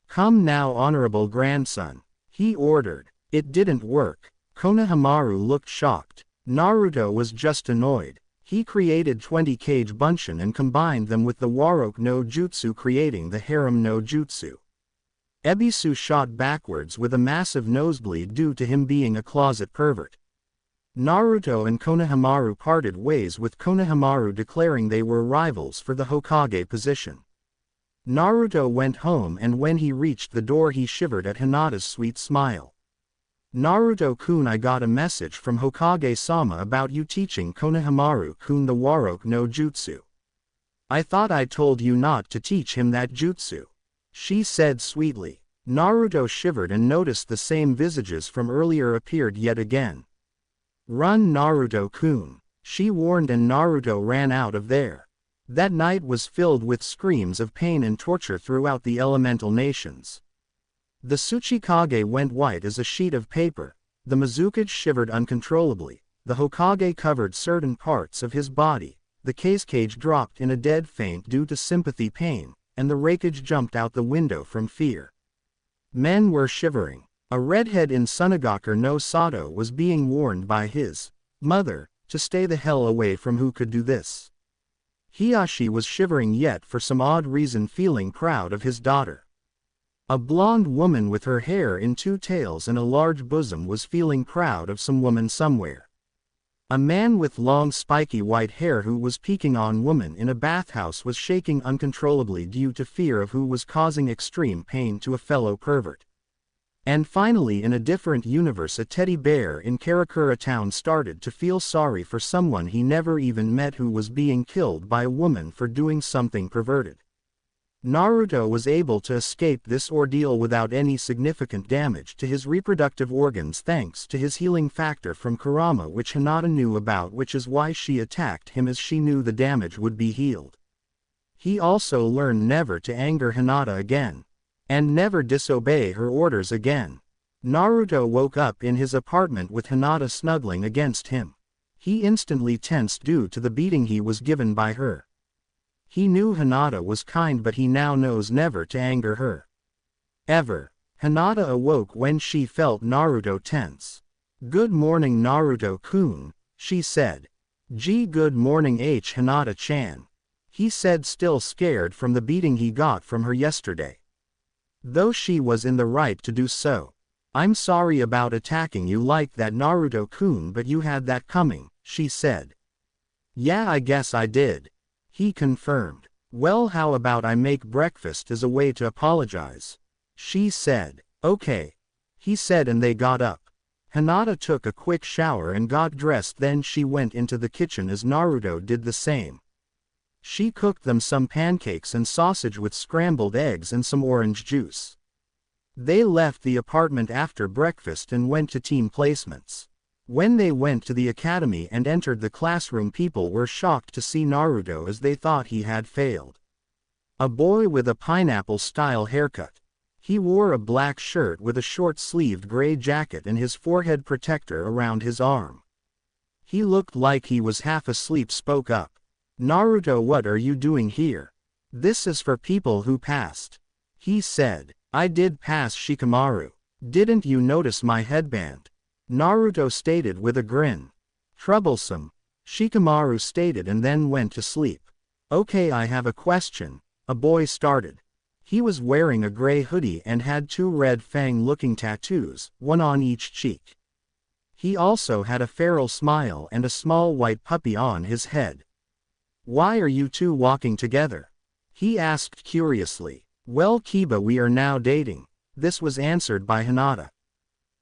Come now, honorable grandson," he ordered. It didn't work. Konohamaru looked shocked. Naruto was just annoyed. He created 20 Kage Bunshin and combined them with the Warok no Jutsu, creating the Harem no Jutsu. Ebisu shot backwards with a massive nosebleed due to him being a closet pervert. Naruto and Konohamaru parted ways, with Konohamaru declaring they were rivals for the Hokage position. Naruto went home, and when he reached the door he shivered at Hinata's sweet smile. "Naruto-kun, I got a message from Hokage-sama about you teaching Konohamaru-kun the Warok no Jutsu. I thought I told you not to teach him that jutsu," she said sweetly. Naruto shivered and noticed the same visages from earlier appeared yet again. "Run, Naruto-kun," she warned, and Naruto ran out of there. That night was filled with screams of pain and torture throughout the elemental nations. The Tsuchikage went white as a sheet of paper, the Mizukage shivered uncontrollably, the Hokage covered certain parts of his body, the Kazekage dropped in a dead faint due to sympathy pain, and the Raikage jumped out the window from fear. Men were shivering. A redhead in Tsunagaku no Sato was being warned by his mother to stay the hell away from who could do this. Hiyashi was shivering, yet for some odd reason feeling proud of his daughter. A blonde woman with her hair in two tails and a large bosom was feeling proud of some woman somewhere. A man with long spiky white hair who was peeking on woman in a bathhouse was shaking uncontrollably due to fear of who was causing extreme pain to a fellow pervert. And finally, in a different universe, a teddy bear in Karakura town started to feel sorry for someone he never even met who was being killed by a woman for doing something perverted. Naruto was able to escape this ordeal without any significant damage to his reproductive organs thanks to his healing factor from Kurama, which Hinata knew about, which is why she attacked him, as she knew the damage would be healed. He also learned never to anger Hinata again, and never disobey her orders again. Naruto woke up in his apartment with Hinata snuggling against him. He instantly tensed due to the beating he was given by her. He knew Hinata was kind, but he now knows never to anger her. Ever. Hinata awoke when she felt Naruto tense. "Good morning, Naruto-kun," she said. Good morning, Hinata-chan," he said, still scared from the beating he got from her yesterday. Though she was in the right to do so. "I'm sorry about attacking you like that, Naruto-kun, but you had that coming," she said. "Yeah, I guess I did," he confirmed. "Well, how about I make breakfast as a way to apologize?" she said. "Okay," he said, and they got up. Hinata took a quick shower and got dressed, then she went into the kitchen as Naruto did the same. She cooked them some pancakes and sausage with scrambled eggs and some orange juice. They left the apartment after breakfast and went to team placements. When they went to the academy and entered the classroom, people were shocked to see Naruto as they thought he had failed. A boy with a pineapple-style haircut. He wore a black shirt with a short-sleeved gray jacket and his forehead protector around his arm. He looked like he was half asleep, spoke up. "Naruto, what are you doing here? This is for people who passed," he said. "I did pass, Shikamaru. Didn't you notice my headband?" Naruto stated with a grin. "Troublesome," Shikamaru stated and then went to sleep. Okay, I have a question, a boy started. He was wearing a gray hoodie and had two red fang-looking tattoos, one on each cheek. He also had a feral smile and a small white puppy on his head. Why are you two walking together? He asked curiously. Well, Kiba, we are now dating. This was answered by Hinata.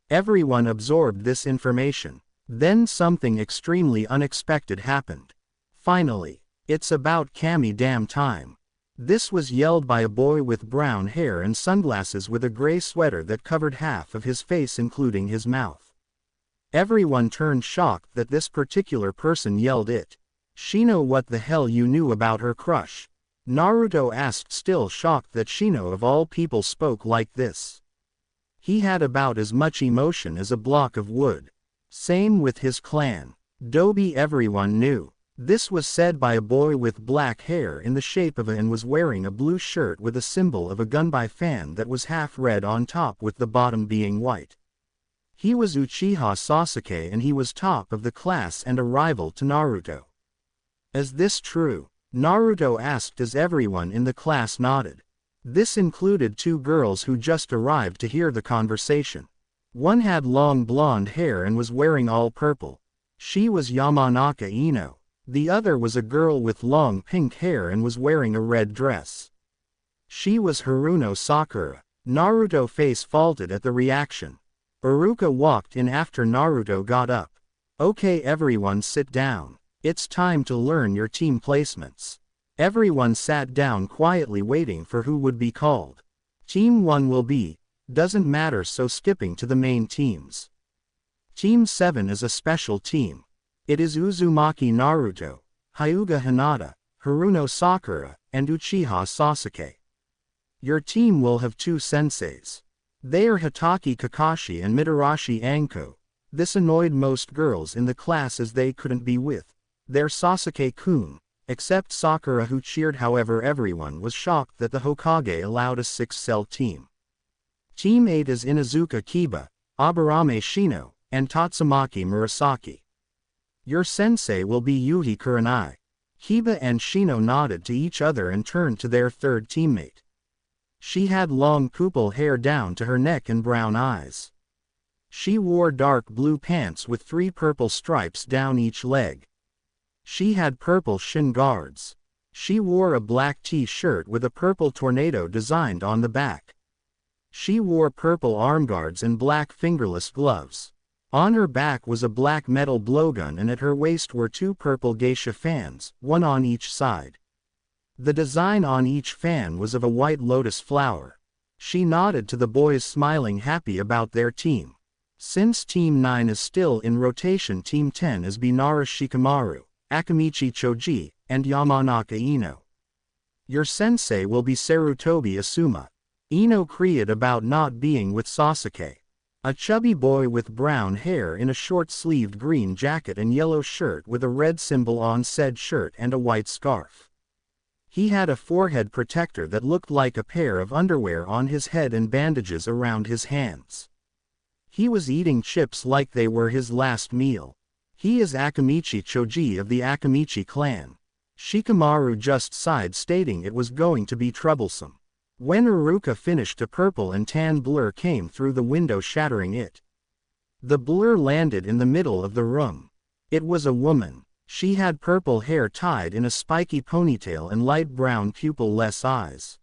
Everyone absorbed this information. Then something extremely unexpected happened. Finally, it's about Kami damn time. This was yelled by a boy with brown hair and sunglasses with a gray sweater that covered half of his face including his mouth. Everyone turned shocked that this particular person yelled it. Shino, what the hell you knew about her crush? Naruto asked, still shocked that Shino of all people spoke like this. He had about as much emotion as a block of wood. Same with his clan. Dobi, everyone knew. This was said by a boy with black hair in the shape of a and was wearing a blue shirt with a symbol of a gunby fan that was half red on top with the bottom being white. He was Uchiha Sasuke and he was top of the class and a rival to Naruto. Is this true? Naruto asked as everyone in the class nodded. This included two girls who just arrived to hear the conversation. One had long blonde hair and was wearing all purple. She was Yamanaka Ino. The other was a girl with long pink hair and was wearing a red dress. She was Haruno Sakura. Naruto face faulted at the reaction. Iruka walked in after Naruto got up. Okay, everyone sit down. It's time to learn your team placements. Everyone sat down quietly waiting for who would be called. Team 1 will be, doesn't matter, so skipping to the main teams. Team 7 is a special team. It is Uzumaki Naruto, Hyuga Hinata, Haruno Sakura, and Uchiha Sasuke. Your team will have two senseis. They are Hitaki Kakashi and Mitarashi Anko. This annoyed most girls in the class as they couldn't be with their Sasuke-kun, except Sakura, who cheered. However, everyone was shocked that the Hokage allowed a 6-cell team. Team 8 is Inuzuka Kiba, Aburame Shino, and Tatsumaki Murasaki. Your sensei will be Yuhi Kurenai. Kiba and Shino nodded to each other and turned to their third teammate. She had long purple hair down to her neck and brown eyes. She wore dark blue pants with 3 purple stripes down each leg. She had purple shin guards. She wore a black t-shirt with a purple tornado designed on the back. She wore purple armguards and black fingerless gloves. On her back was a black metal blowgun and at her waist were 2 purple geisha fans, one on each side. The design on each fan was of a white lotus flower. She nodded to the boys, smiling happy about their team. Since Team 9 is still in rotation, Team 10 is Binara Shikamaru, Akamichi Choji, and Yamanaka Ino. Your sensei will be Sarutobi Asuma. Ino cried about not being with Sasuke. A chubby boy with brown hair in a short-sleeved green jacket and yellow shirt with a red symbol on said shirt and a white scarf. He had a forehead protector that looked like a pair of underwear on his head and bandages around his hands. He was eating chips like they were his last meal. He is Akamichi Choji of the Akamichi clan. Shikamaru just sighed, stating it was going to be troublesome. When Iruka finished, a purple and tan blur came through the window, shattering it. The blur landed in the middle of the room. It was a woman. She had purple hair tied in a spiky ponytail and light brown pupil-less eyes.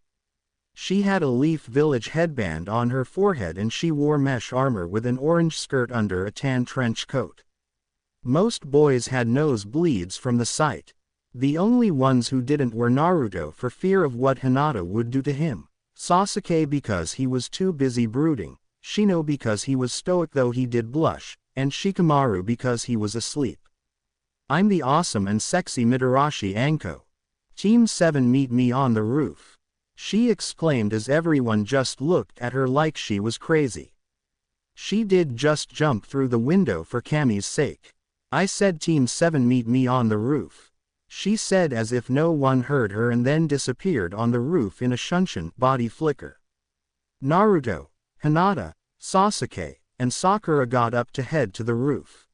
She had a Leaf Village headband on her forehead and she wore mesh armor with an orange skirt under a tan trench coat. Most boys had nosebleeds from the sight. The only ones who didn't were Naruto for fear of what Hinata would do to him, Sasuke because he was too busy brooding, Shino because he was stoic though he did blush, and Shikamaru because he was asleep. I'm the awesome and sexy Mitarashi Anko. Team 7, meet me on the roof. She exclaimed as everyone just looked at her like she was crazy. She did just jump through the window for Kami's sake. I said Team 7, meet me on the roof. She said as if no one heard her and then disappeared on the roof in a Shunshin body flicker. Naruto, Hinata, Sasuke, and Sakura got up to head to the roof.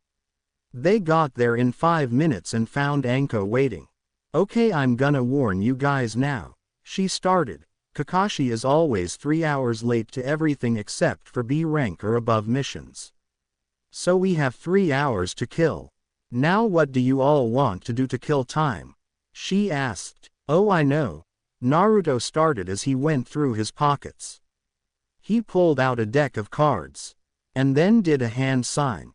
They got there in 5 minutes and found Anko waiting. Okay, I'm gonna warn you guys now. She started. Kakashi is always 3 hours late to everything except for B rank or above missions. So we have 3 hours to kill. Now what do you all want to do to kill time? She asked. Oh, I know. Naruto started as he went through his pockets. He pulled out a deck of cards. And then did a hand sign.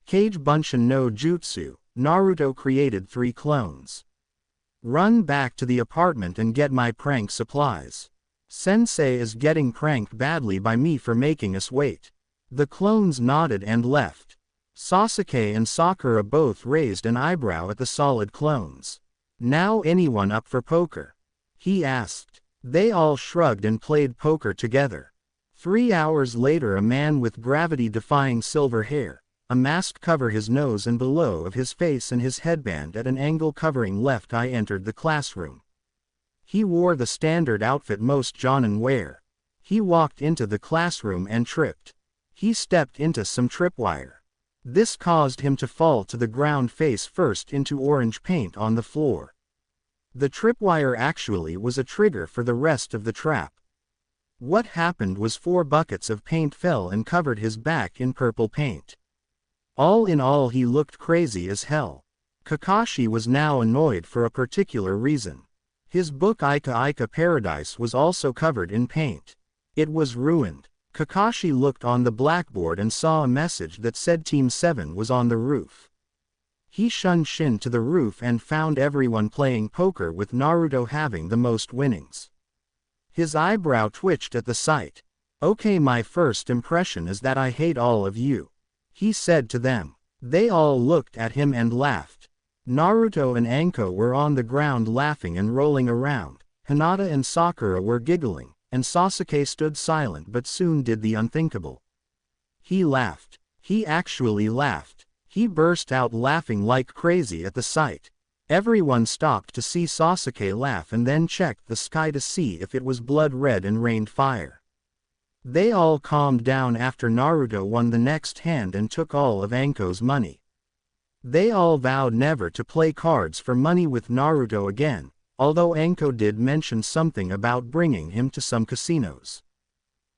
Kage Bunshin no Jutsu. Naruto created 3 clones. Run back to the apartment and get my prank supplies. Sensei is getting pranked badly by me for making us wait. The clones nodded and left. Sasuke and Sakura both raised an eyebrow at the solid clones. Now anyone up for poker? He asked. They all shrugged and played poker together. 3 hours later, a man with gravity-defying silver hair, a mask cover his nose and below of his face and his headband at an angle covering left eye entered the classroom. He wore the standard outfit most jonin wear. He walked into the classroom and tripped. He stepped into some tripwire. This caused him to fall to the ground face first into orange paint on the floor. The tripwire actually was a trigger for the rest of the trap. What happened was 4 buckets of paint fell and covered his back in purple paint. All in all, he looked crazy as hell. Kakashi was now annoyed for a particular reason. His book Ika Ika Paradise was also covered in paint. It was ruined. Kakashi looked on the blackboard and saw a message that said Team 7 was on the roof. He shunned Shin to the roof and found everyone playing poker with Naruto having the most winnings. His eyebrow twitched at the sight. Okay, my first impression is that I hate all of you, he said to them. They all looked at him and laughed. Naruto and Anko were on the ground laughing and rolling around. Hinata and Sakura were giggling, and Sasuke stood silent but soon did the unthinkable. He laughed. He actually laughed. He burst out laughing like crazy at the sight. Everyone stopped to see Sasuke laugh and then checked the sky to see if it was blood red and rained fire. They all calmed down after Naruto won the next hand and took all of Anko's money. They all vowed never to play cards for money with Naruto again, although Anko did mention something about bringing him to some casinos.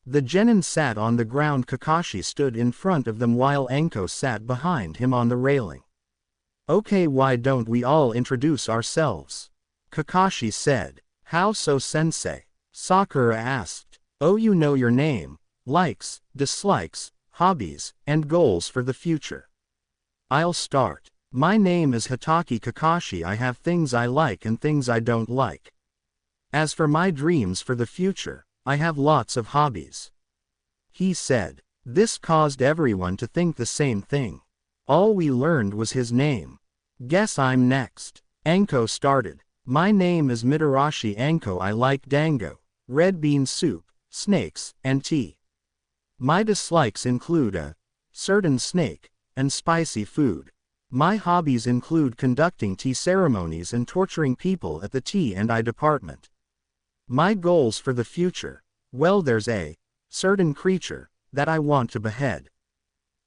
The genin sat on the ground. Kakashi stood in front of them while Anko sat behind him on the railing. Okay, why don't we all introduce ourselves? Kakashi said. How so, sensei? Sakura asked. Oh, you know your name, likes, dislikes, hobbies, and goals for the future. I'll start. My name is Hitaki Kakashi. I have things I like and things I don't like. As for my dreams for the future, I have lots of hobbies. He said. This caused everyone to think the same thing. All we learned was his name. Guess I'm next. Anko started. My name is Mitarashi Anko. I like dango, red bean soup, snakes, and tea. My dislikes include a certain snake and spicy food. My hobbies include conducting tea ceremonies and torturing people at the tea and eye department. My goals for the future, well, there's a certain creature that I want to behead.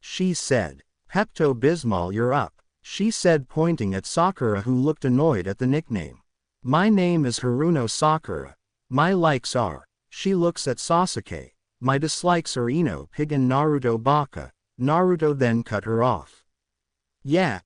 She said. Pepto-Bismol, you're up, she said, pointing at Sakura, who looked annoyed at the nickname. My name is Haruno Sakura. My likes are, she looks at Sasuke. My dislikes are Ino Pig and Naruto Baka. Naruto then cut her off. Yeah.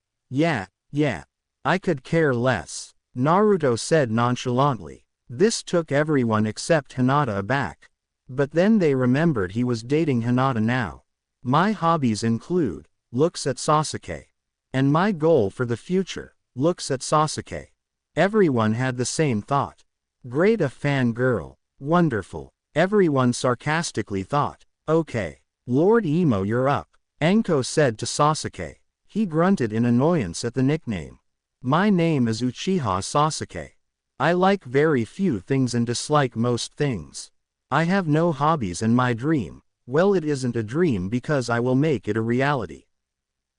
I could care less, Naruto said nonchalantly. This took everyone except Hinata aback. But then they remembered he was dating Hinata now. My hobbies include, looks at Sasuke. And my goal for the future, looks at Sasuke. Everyone had the same thought. Great, a fangirl. Wonderful. Everyone sarcastically thought. Okay. Lord Emo, you're up, Anko said to Sasuke. He grunted in annoyance at the nickname. My name is Uchiha Sasuke. I like very few things and dislike most things. I have no hobbies, and my dream, well, it isn't a dream because I will make it a reality.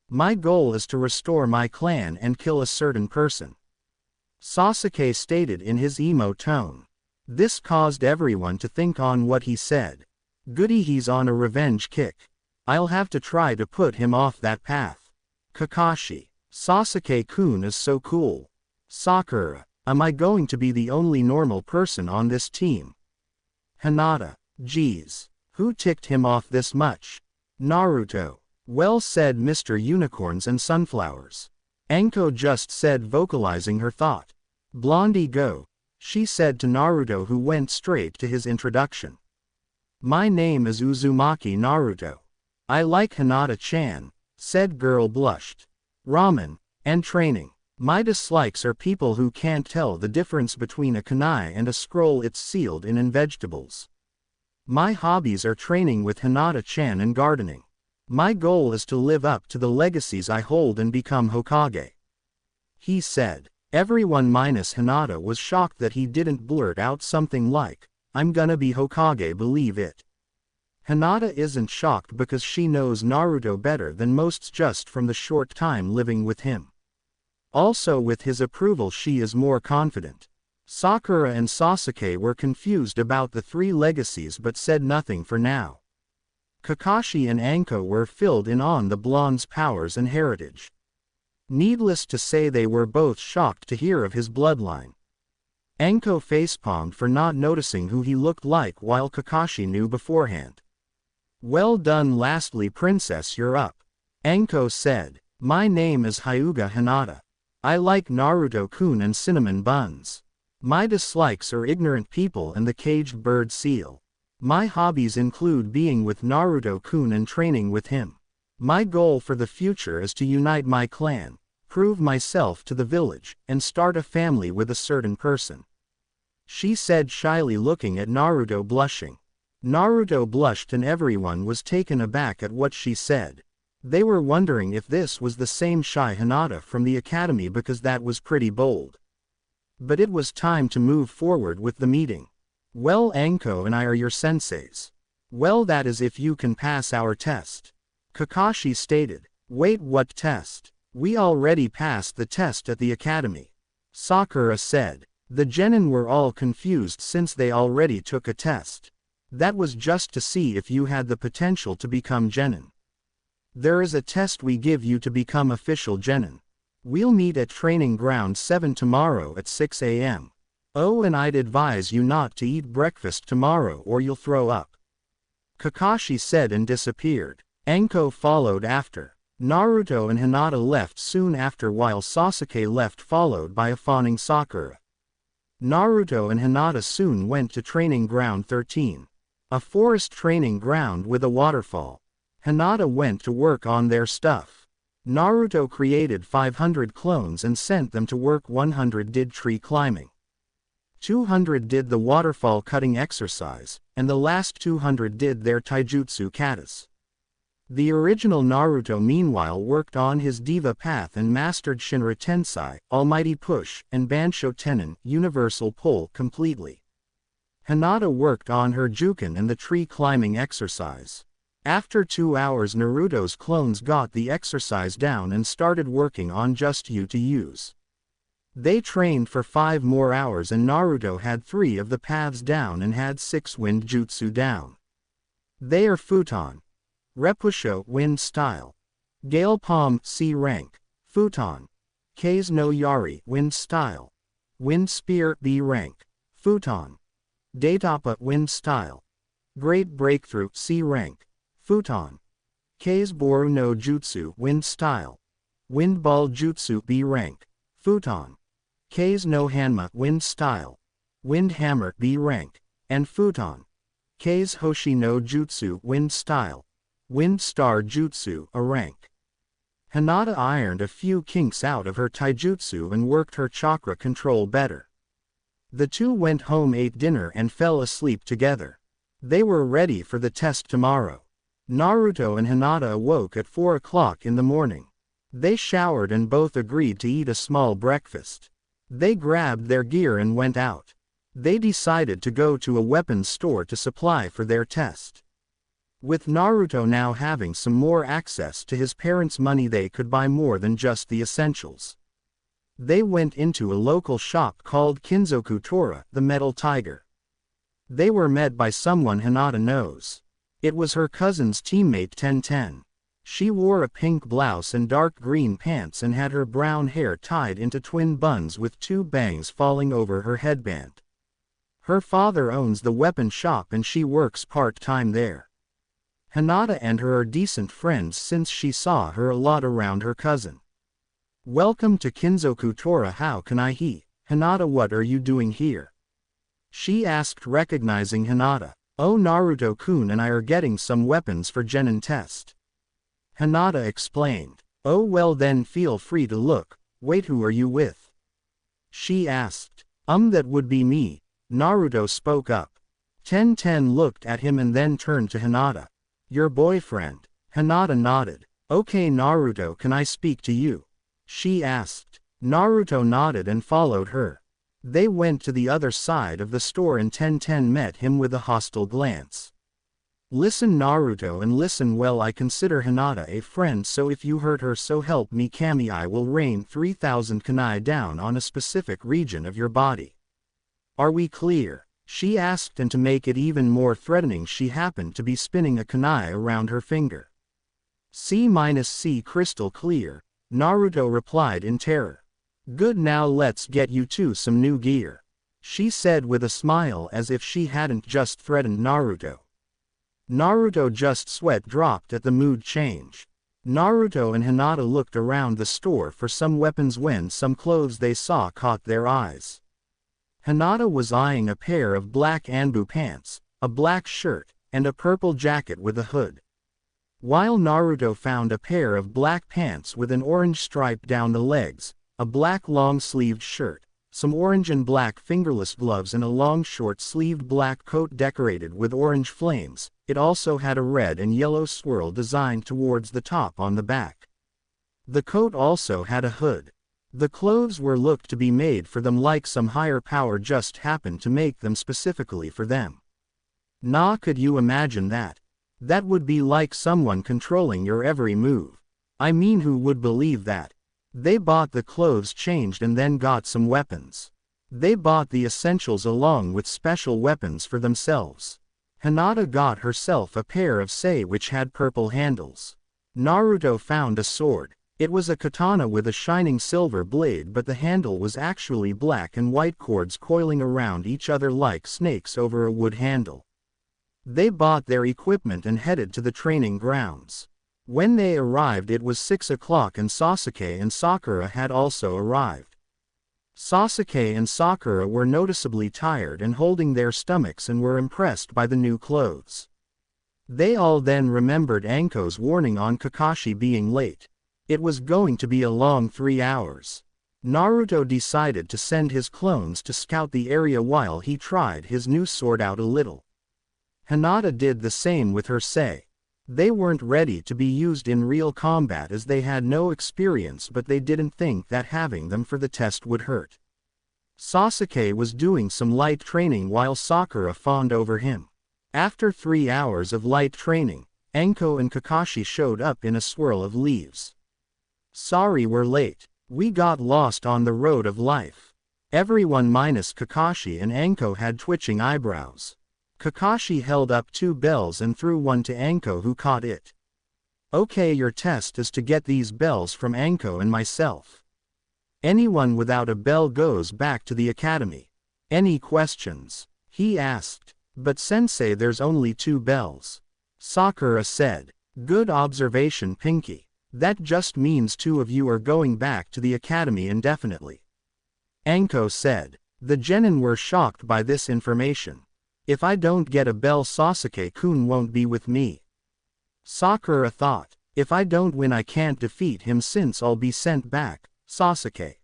My goal is to restore my clan and kill a certain person, Sasuke stated in his emo tone. This caused everyone to think on what he said. Goody, he's on a revenge kick. I'll have to try to put him off that path. Kakashi. Sasuke-kun is so cool. Sakura, am I going to be the only normal person on this team? Hinata, geez, who ticked him off this much? Naruto, well said Mr. Unicorns and Sunflowers. Anko just said, vocalizing her thought. Blondie go, she said to Naruto, who went straight to his introduction. My name is Uzumaki Naruto. I like Hinata-chan, said girl blushed. Ramen, and training. My dislikes are people who can't tell the difference between a kunai and a scroll it's sealed in vegetables. My hobbies are training with Hinata-chan and gardening. My goal is to live up to the legacies I hold and become Hokage. He said. Everyone minus Hinata was shocked that he didn't blurt out something like, I'm gonna be Hokage, believe it. Hinata isn't shocked because she knows Naruto better than most just from the short time living with him. Also with his approval she is more confident. Sakura and Sasuke were confused about the three legacies but said nothing for now. Kakashi and Anko were filled in on the blonde's powers and heritage. Needless to say they were both shocked to hear of his bloodline. Anko facepalmed for not noticing who he looked like while Kakashi knew beforehand. Well done. Lastly, princess, you're up. Anko said, my name is Hyuga Hinata. I like Naruto-kun and cinnamon buns. My dislikes are ignorant people and the caged bird seal. My hobbies include being with Naruto-kun and training with him. My goal for the future is to unite my clan, prove myself to the village, and start a family with a certain person. She said shyly, looking at Naruto, blushing. Naruto blushed and everyone was taken aback at what she said. They were wondering if this was the same shy Hinata from the academy because that was pretty bold. But it was time to move forward with the meeting. Well, Anko and I are your senseis. Well, that is if you can pass our test. Kakashi stated. Wait, what test? We already passed the test at the academy. Sakura said. The genin were all confused since they already took a test. That was just to see if you had the potential to become genin. There is a test we give you to become official genin. We'll meet at Training Ground 7 tomorrow at 6 a.m. Oh, and I'd advise you not to eat breakfast tomorrow or you'll throw up. Kakashi said and disappeared. Anko followed after. Naruto and Hinata left soon after while Sasuke left, followed by a fawning Sakura. Naruto and Hinata soon went to Training Ground 13. A forest training ground with a waterfall. Hinata went to work on their stuff. Naruto created 500 clones and sent them to work. 100 did tree climbing. 200 did the waterfall cutting exercise, and the last 200 did their taijutsu katas. The original Naruto meanwhile worked on his diva path and mastered Shinra Tensei, Almighty Push, and Bansho Tenin, Universal Pull, completely. Hinata worked on her Juken and the tree climbing exercise. After 2 hours Naruto's clones got the exercise down and started working on just you to use. They trained for 5 more hours and Naruto had 3 of the paths down and had 6 wind jutsu down. They are Futon, Repusho, Wind Style, Gale Palm, C rank, Futon, Kei's no Yari, Wind Style, Wind Spear, B rank, Futon, Daitapa, Wind Style, Great Breakthrough, C rank, Futon, Kei's Boru no Jutsu, Wind Style, Wind Ball Jutsu, B rank, Futon, Kei's no Hanma, Wind Style, Wind Hammer, B rank, and Futon, Kei's Hoshi no Jutsu, Wind Style, Wind Star Jutsu, A rank. Hinata ironed a few kinks out of her taijutsu and worked her chakra control better. The two went home, ate dinner and fell asleep together. They were ready for the test tomorrow. Naruto and Hinata awoke at 4 o'clock in the morning. They showered and both agreed to eat a small breakfast. They grabbed their gear and went out. They decided to go to a weapons store to supply for their test. With Naruto now having some more access to his parents' money, they could buy more than just the essentials. They went into a local shop called Kinzoku Tora, the Metal Tiger. They were met by someone Hinata knows. It was her cousin's teammate Tenten. She wore a pink blouse and dark green pants and had her brown hair tied into twin buns with two bangs falling over her headband. Her father owns the weapon shop and she works part-time there. Hinata and her are decent friends since she saw her a lot around her cousin. Welcome to Kinzoku Tora. How can I help? Hinata, what are you doing here? She asked, recognizing Hinata. Oh, Naruto-kun and I are getting some weapons for Genin test. Hinata explained. Oh well then feel free to look. Wait, who are you with? She asked. That would be me. Naruto spoke up. Tenten looked at him and then turned to Hinata. Your boyfriend? Hinata nodded. Okay Naruto, can I speak to you? She asked. Naruto nodded and followed her. They went to the other side of the store and Tenten met him with a hostile glance. Listen Naruto and listen well, I consider Hinata a friend, so if you hurt her, so help me Kami, I will rain 3,000 kunai down on a specific region of your body. Are we clear? She asked, and to make it even more threatening she happened to be spinning a kunai around her finger. C crystal clear, Naruto replied in terror. Good, now let's get you two some new gear, she said with a smile as if she hadn't just threatened Naruto. Naruto just sweat dropped at the mood change. Naruto and Hinata looked around the store for some weapons when some clothes they saw caught their eyes. Hinata was eyeing a pair of black Anbu pants, a black shirt, and a purple jacket with a hood. While Naruto found a pair of black pants with an orange stripe down the legs, a black long-sleeved shirt, some orange and black fingerless gloves and a long short-sleeved black coat decorated with orange flames. It also had a red and yellow swirl designed towards the top on the back. The coat also had a hood. The clothes were looked to be made for them, like some higher power just happened to make them specifically for them. Nah, could you imagine that? That would be like someone controlling your every move. I mean, who would believe that? They bought the clothes, changed, and then got some weapons. They bought the essentials along with special weapons for themselves. Hinata got herself a pair of sei which had purple handles. Naruto found a sword. It was a katana with a shining silver blade, but the handle was actually black and white cords coiling around each other like snakes over a wood handle. They bought their equipment and headed to the training grounds. When they arrived it was 6 o'clock and Sasuke and Sakura had also arrived. Sasuke and Sakura were noticeably tired and holding their stomachs and were impressed by the new clothes. They all then remembered Anko's warning on Kakashi being late. It was going to be a long 3 hours. Naruto decided to send his clones to scout the area while he tried his new sword out a little. Hinata did the same with her sei. They weren't ready to be used in real combat as they had no experience, but they didn't think that having them for the test would hurt. Sasuke was doing some light training while Sakura fawned over him. After 3 hours of light training, Anko and Kakashi showed up in a swirl of leaves. Sorry we're late. We got lost on the road of life. Everyone minus Kakashi and Anko had twitching eyebrows. Kakashi held up 2 bells and threw one to Anko, who caught it. Okay, your test is to get these bells from Anko and myself. Anyone without a bell goes back to the academy. Any questions? He asked. But sensei, there's only 2 bells. Sakura said. Good observation, Pinky. That just means 2 of you are going back to the academy indefinitely. Anko said. The genin were shocked by this information. If I don't get a bell, Sasuke-kun won't be with me. Sakura thought. If I don't win, I can't defeat him since I'll be sent back, Sasuke.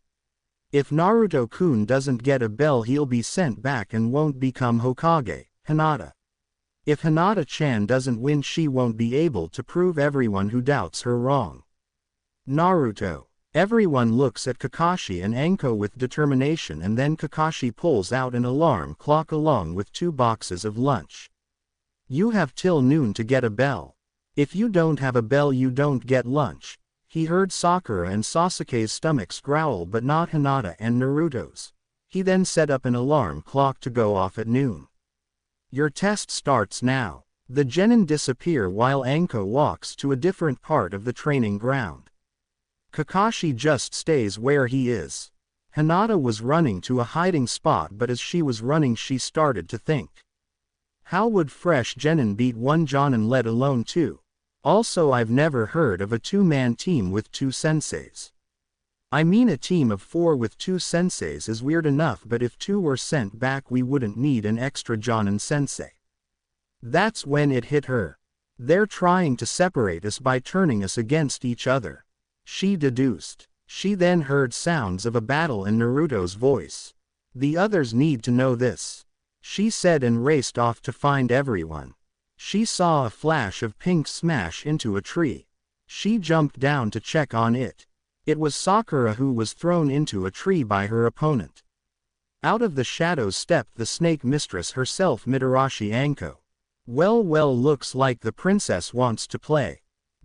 If Naruto-kun doesn't get a bell, he'll be sent back and won't become Hokage, Hinata. If Hinata-chan doesn't win, she won't be able to prove everyone who doubts her wrong. Naruto. Everyone looks at Kakashi and Anko with determination, and then Kakashi pulls out an alarm clock along with 2 boxes of lunch. You have till noon to get a bell. If you don't have a bell, you don't get lunch. He heard Sakura and Sasuke's stomachs growl, but not Hinata and Naruto's. He then set up an alarm clock to go off at noon. Your test starts now. The genin disappear while Anko walks to a different part of the training ground. Kakashi just stays where he is. Hinata was running to a hiding spot, but as she was running she started to think. How would fresh genin beat one jonin, let alone two? Also, I've never heard of a two-man team with two senseis. I mean, a team of 4 with 2 senseis is weird enough, but if 2 were sent back we wouldn't need an extra jonin sensei. That's when it hit her. They're trying to separate us by turning us against each other, she deduced. She then heard sounds of a battle in Naruto's voice. The others need to know this, she said, and raced off to find everyone. She saw a flash of pink smash into a tree. She jumped down to check on it. It was Sakura, who was thrown into a tree by her opponent. Out of the shadows stepped the snake mistress herself, Mitarashi Anko. Well, looks like the princess wants to play.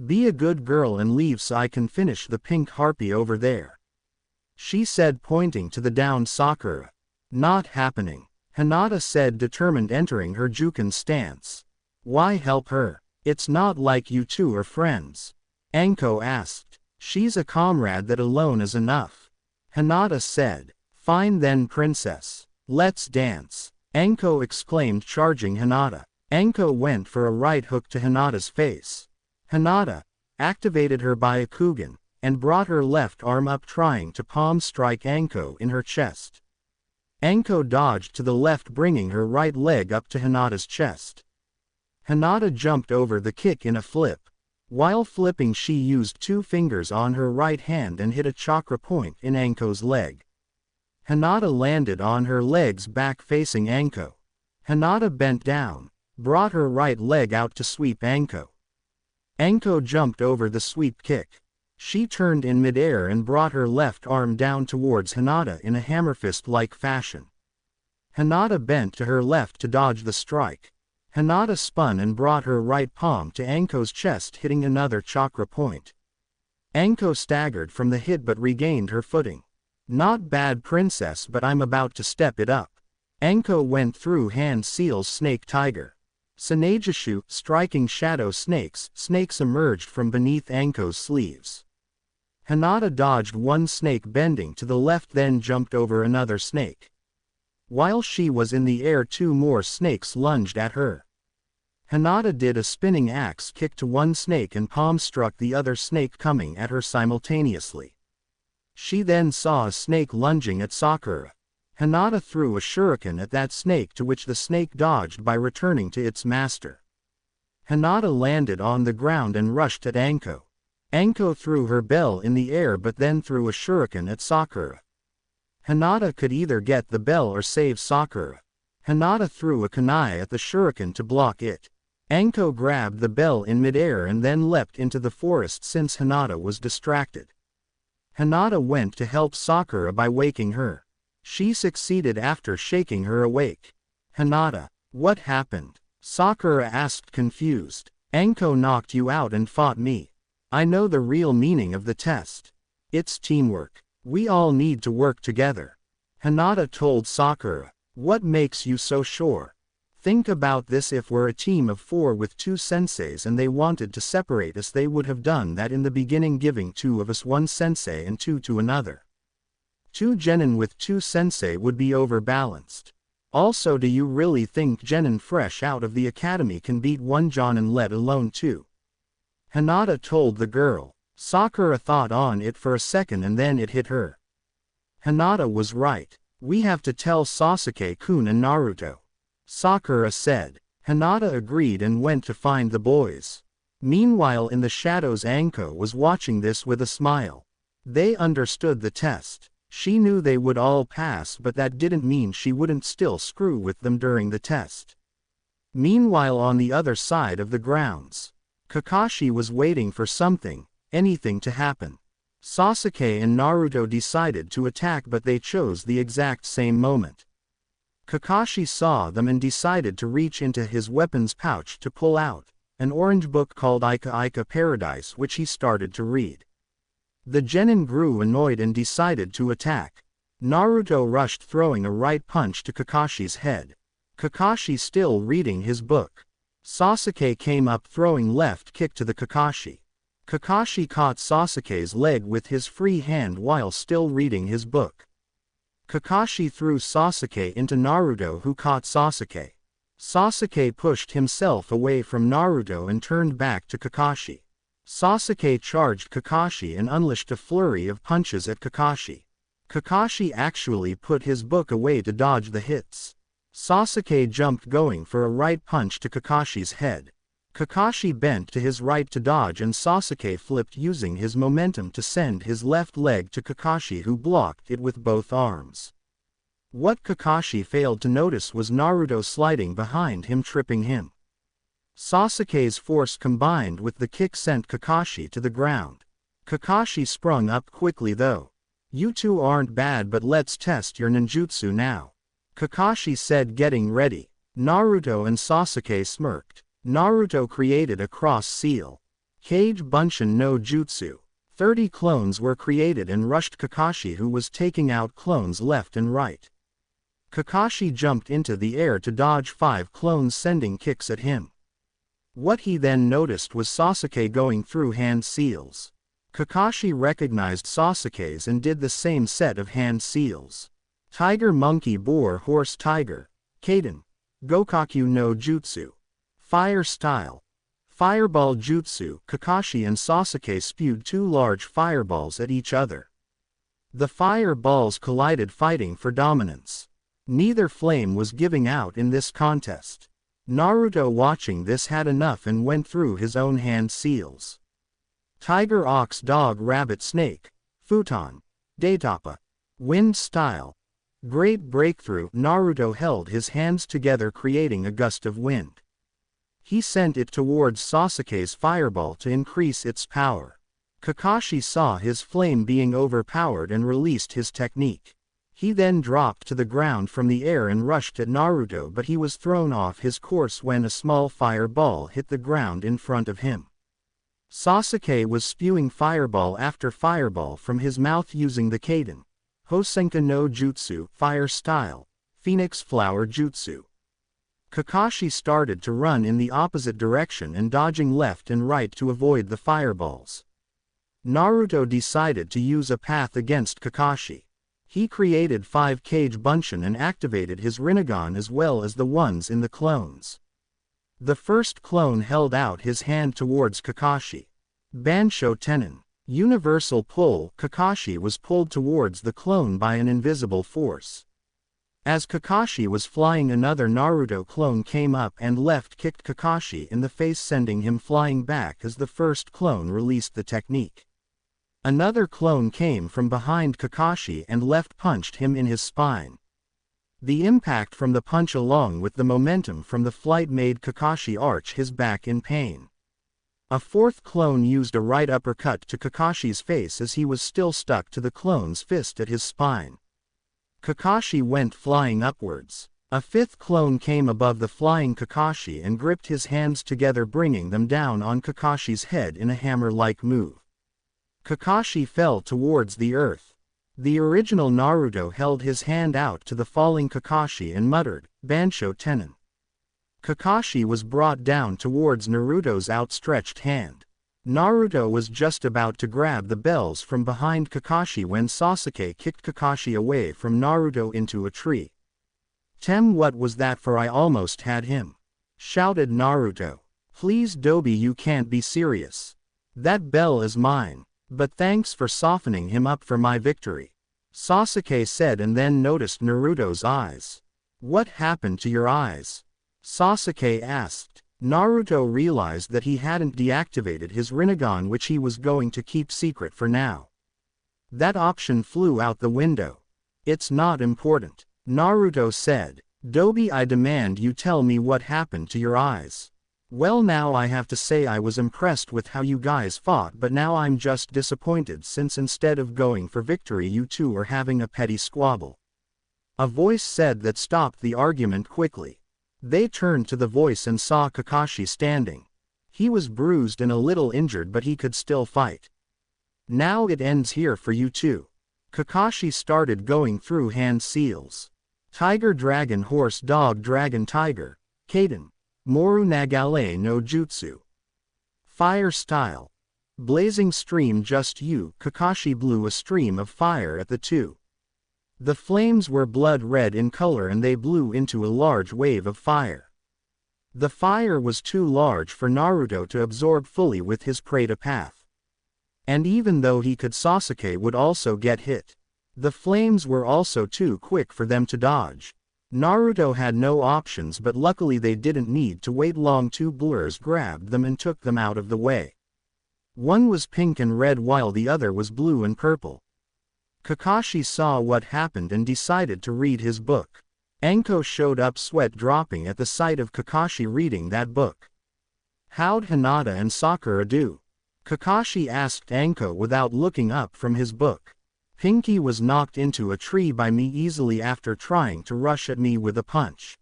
Be a good girl and leave so I can finish the pink harpy over there, she said, pointing to the downed Sakura. Not happening, Hinata said, determined, entering her Juken stance. Why help her? It's not like you two are friends, Anko asked. She's a comrade, that alone is enough, Hinata said. Fine then, princess. Let's dance, Anko exclaimed, charging Hinata. Anko went for a right hook to Hinata's face. Hinata activated her Byakugan and brought her left arm up, trying to palm strike Anko in her chest. Anko dodged to the left, bringing her right leg up to Hinata's chest. Hinata jumped over the kick in a flip. While flipping, she used 2 fingers on her right hand and hit a chakra point in Anko's leg. Hinata landed on her legs, back facing Anko. Hinata bent down, brought her right leg out to sweep Anko. Anko jumped over the sweep kick. She turned in midair and brought her left arm down towards Hinata in a hammerfist-like fashion. Hinata bent to her left to dodge the strike. Hinata spun and brought her right palm to Anko's chest, hitting another chakra point. Anko staggered from the hit but regained her footing. Not bad, princess, but I'm about to step it up. Anko went through hand seals, snake tiger. Sanejishu, striking shadow snakes. Snakes emerged from beneath Anko's sleeves. Hinata dodged one snake, bending to the left, then jumped over another snake. While she was in the air, 2 more snakes lunged at her. Hinata did a spinning axe kick to one snake and palm struck the other snake, coming at her simultaneously. She then saw a snake lunging at Sakura. Hinata threw a shuriken at that snake, to which the snake dodged by returning to its master. Hinata landed on the ground and rushed at Anko. Anko threw her bell in the air but then threw a shuriken at Sakura. Hinata could either get the bell or save Sakura. Hinata threw a kunai at the shuriken to block it. Anko grabbed the bell in midair and then leapt into the forest since Hinata was distracted. Hinata went to help Sakura by waking her. She succeeded after shaking her awake. Hinata, what happened? Sakura asked, confused. Anko knocked you out and fought me. I know the real meaning of the test. It's teamwork. We all need to work together, Hinata told Sakura. What makes you so sure? Think about this, if we're a team of 4 with 2 senseis and they wanted to separate us, they would have done that in the beginning, giving 2 of us 1 sensei and 2 to another. 2 genin with 2 sensei would be overbalanced. Also, do you really think genin fresh out of the academy can beat 1 jonin, let alone 2? Hinata told the girl. Sakura thought on it for a second and then it hit her. Hinata was right. We have to tell Sasuke-kun and Naruto, Sakura said. Hinata agreed and went to find the boys. Meanwhile, in the shadows, Anko was watching this with a smile. They understood the test. She knew they would all pass, but that didn't mean she wouldn't still screw with them during the test. Meanwhile, on the other side of the grounds, Kakashi was waiting for something, anything to happen. Sasuke and Naruto decided to attack, but they chose the exact same moment. Kakashi saw them and decided to reach into his weapons pouch to pull out an orange book called Ika Ika Paradise, which he started to read. The genin grew annoyed and decided to attack. Naruto rushed, throwing a right punch to Kakashi's head. Kakashi, still reading his book, Sasuke came up throwing left kick to the Kakashi. Kakashi caught Sasuke's leg with his free hand while still reading his book. Kakashi threw Sasuke into Naruto, who caught Sasuke. Sasuke pushed himself away from Naruto and turned back to Kakashi. Sasuke charged Kakashi and unleashed a flurry of punches at Kakashi. Kakashi actually put his book away to dodge the hits. Sasuke jumped, going for a right punch to Kakashi's head. Kakashi bent to his right to dodge, and Sasuke flipped using his momentum to send his left leg to Kakashi, who blocked it with both arms. What Kakashi failed to notice was Naruto sliding behind him, tripping him. Sasuke's force combined with the kick sent Kakashi to the ground. Kakashi sprung up quickly though. "You two aren't bad, but let's test your ninjutsu now," Kakashi said, getting ready. Naruto and Sasuke smirked. Naruto created a cross seal. Kage Bunshin no Jutsu. 30 clones were created and rushed Kakashi, who was taking out clones left and right. Kakashi jumped into the air to dodge 5 clones sending kicks at him. What he then noticed was Sasuke going through hand seals. Kakashi recognized Sasuke's and did the same set of hand seals. Tiger Monkey Boar Horse Tiger. Kaden. Gokaku no Jutsu. Fire Style. Fireball Jutsu. Kakashi and Sasuke spewed 2 large fireballs at each other. The fireballs collided, fighting for dominance. Neither flame was giving out in this contest. Naruto, watching this, had enough and went through his own hand seals. Tiger Ox Dog Rabbit Snake. Futon. Daitapa. Wind Style. Great Breakthrough. Naruto held his hands together, creating a gust of wind. He sent it towards Sasuke's fireball to increase its power. Kakashi saw his flame being overpowered and released his technique. He then dropped to the ground from the air and rushed at Naruto, but he was thrown off his course when a small fireball hit the ground in front of him. Sasuke was spewing fireball after fireball from his mouth using the Kaden Hosenka no Jutsu, Fire Style, Phoenix Flower Jutsu. Kakashi started to run in the opposite direction and dodging left and right to avoid the fireballs. Naruto decided to use a path against Kakashi. He created 5 Kage Bunshin and activated his Rinnegan as well as the ones in the clones. The first clone held out his hand towards Kakashi. Bansho Tennen. Universal Pull. Kakashi was pulled towards the clone by an invisible force. As Kakashi was flying, another Naruto clone came up and left kicked Kakashi in the face, sending him flying back as the first clone released the technique. Another clone came from behind Kakashi and left punched him in his spine. The impact from the punch along with the momentum from the flight made Kakashi arch his back in pain. A fourth clone used a right uppercut to Kakashi's face as he was still stuck to the clone's fist at his spine. Kakashi went flying upwards. A fifth clone came above the flying Kakashi and gripped his hands together, bringing them down on Kakashi's head in a hammer-like move. Kakashi fell towards the earth. The original Naruto held his hand out to the falling Kakashi and muttered, "Bansho Tennen." Kakashi was brought down towards Naruto's outstretched hand. Naruto was just about to grab the bells from behind Kakashi when Sasuke kicked Kakashi away from Naruto into a tree. "Tem, what was that for? I almost had him," shouted Naruto. "Please Dobi, you can't be serious. That bell is mine. But thanks for softening him up for my victory," Sasuke said, and then noticed Naruto's eyes. "What happened to your eyes?" Sasuke asked. Naruto realized that he hadn't deactivated his Rinnegan, which he was going to keep secret for now. That option flew out the window. "It's not important," Naruto said. "Dobi, I demand you tell me what happened to your eyes." "Well, now I have to say I was impressed with how you guys fought, but now I'm just disappointed since instead of going for victory you two are having a petty squabble," a voice said that stopped the argument quickly. They turned to the voice and saw Kakashi standing. He was bruised and a little injured, but he could still fight. "Now it ends here for you two." Kakashi started going through hand seals. Tiger Dragon Horse Dog Dragon Tiger. Kaden. Moru Nagale no Jutsu. Fire style. Blazing stream just you. Kakashi blew a stream of fire at the two. The flames were blood red in color and they blew into a large wave of fire. The fire was too large for Naruto to absorb fully with his Preta path. And even though he could, Sasuke would also get hit. The flames were also too quick for them to dodge. Naruto had no options, but luckily they didn't need to wait long. Two blurs grabbed them and took them out of the way. One was pink and red while the other was blue and purple. Kakashi saw what happened and decided to read his book. Anko showed up, sweat dropping at the sight of Kakashi reading that book. "How'd Hinata and Sakura do?" Kakashi asked Anko without looking up from his book. "Pinky was knocked into a tree by me easily after trying to rush at me with a punch.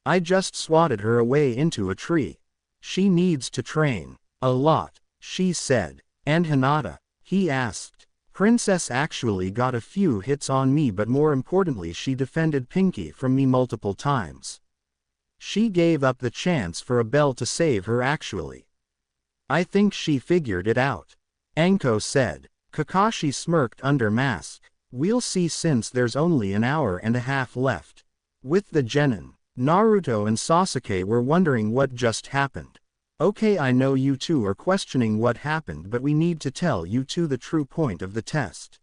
I just swatted her away into a tree. She needs to train a lot," she said. "And Hinata?" he asked. "Princess actually got a few hits on me, but more importantly she defended Pinky from me multiple times. She gave up the chance for a bell to save her actually. I think she figured it out," Anko said. Kakashi smirked under mask. "We'll see since there's only an hour and a half left." With the genin, Naruto and Sasuke were wondering what just happened. "Okay, I know you two are questioning what happened, but we need to tell you two the true point of the test,"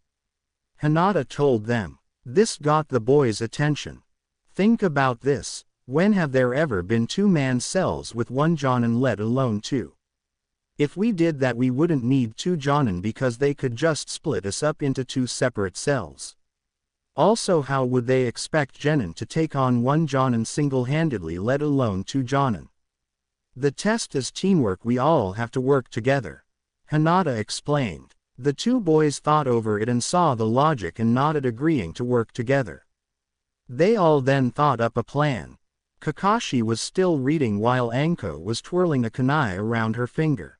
Hinata told them. This got the boys' attention. "Think about this, when have there ever been two-man cells with one jonin, let alone two? If we did that we wouldn't need two jonin because they could just split us up into two separate cells. Also, how would they expect genin to take on one jonin single-handedly, let alone two jonin? The test is teamwork, we all have to work together," Hinata explained. The two boys thought over it and saw the logic and nodded, agreeing to work together. They all then thought up a plan. Kakashi was still reading while Anko was twirling a kunai around her finger.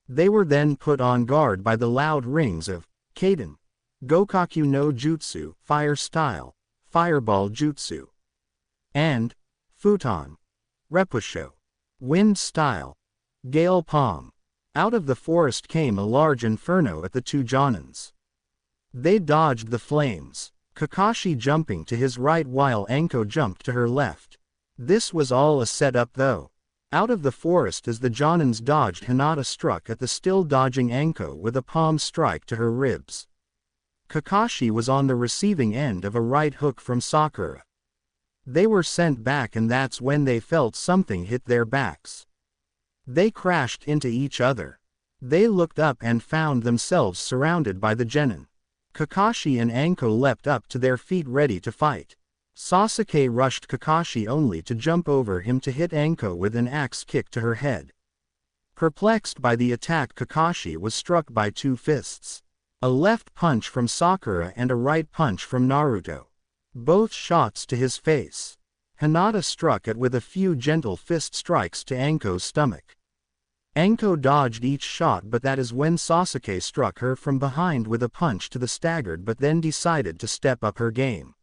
They were then put on guard by the loud rings of Kaden, Gokaku no Jutsu, Fire Style, Fireball Jutsu, and Futon, Repusho, Wind Style, Gale Palm. Out of the forest came a large inferno at the two jonins. They dodged the flames, Kakashi jumping to his right while Anko jumped to her left. This was all a setup though. Out of the forest as the jonins dodged, Hinata struck at the still dodging Anko with a palm strike to her ribs. Kakashi was on the receiving end of a right hook from Sakura. They were sent back and that's when they felt something hit their backs. They crashed into each other. They looked up and found themselves surrounded by the genin. Kakashi and Anko leapt up to their feet ready to fight. Sasuke rushed Kakashi only to jump over him to hit Anko with an axe kick to her head. Perplexed by the attack, Kakashi was struck by two fists. A left punch from Sakura and a right punch from Naruto. Both shots to his face. Hinata struck it with a few gentle fist strikes to Anko's stomach. Anko dodged each shot, but that is when Sasuke struck her from behind with a punch to the staggered, but then decided to step up her game.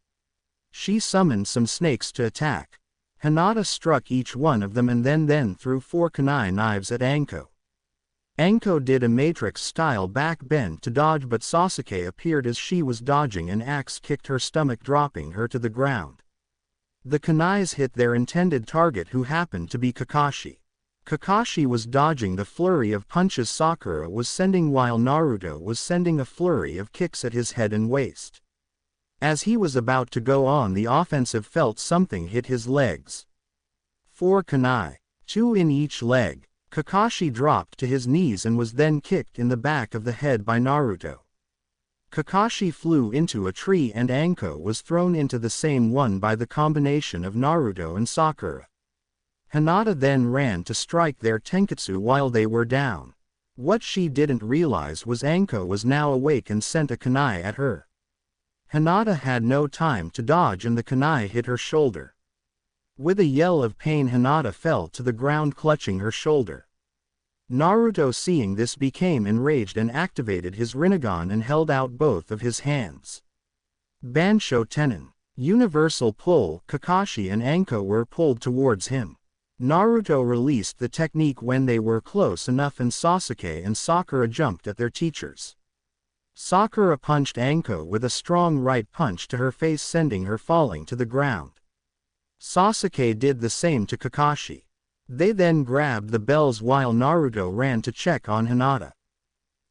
She summoned some snakes to attack. Hinata struck each one of them and then threw 4 kunai knives at Anko. Anko did a Matrix-style back bend to dodge, but Sasuke appeared as she was dodging and axe kicked her stomach, dropping her to the ground. The kunais hit their intended target, who happened to be Kakashi. Kakashi was dodging the flurry of punches Sakura was sending while Naruto was sending a flurry of kicks at his head and waist. As he was about to go on the offensive, felt something hit his legs. 4 kunai, 2 in each leg. Kakashi dropped to his knees and was then kicked in the back of the head by Naruto. Kakashi flew into a tree and Anko was thrown into the same one by the combination of Naruto and Sakura. Hinata then ran to strike their tenketsu while they were down. What she didn't realize was Anko was now awake and sent a kunai at her. Hinata had no time to dodge and the kunai hit her shoulder. With a yell of pain, Hinata fell to the ground clutching her shoulder. Naruto, seeing this, became enraged and activated his Rinnegan and held out both of his hands. Bansho Tennen, universal pull. Kakashi and Anko were pulled towards him. Naruto released the technique when they were close enough and Sasuke and Sakura jumped at their teachers. Sakura punched Anko with a strong right punch to her face, sending her falling to the ground. Sasuke did the same to Kakashi. They then grabbed the bells while Naruto ran to check on Hinata.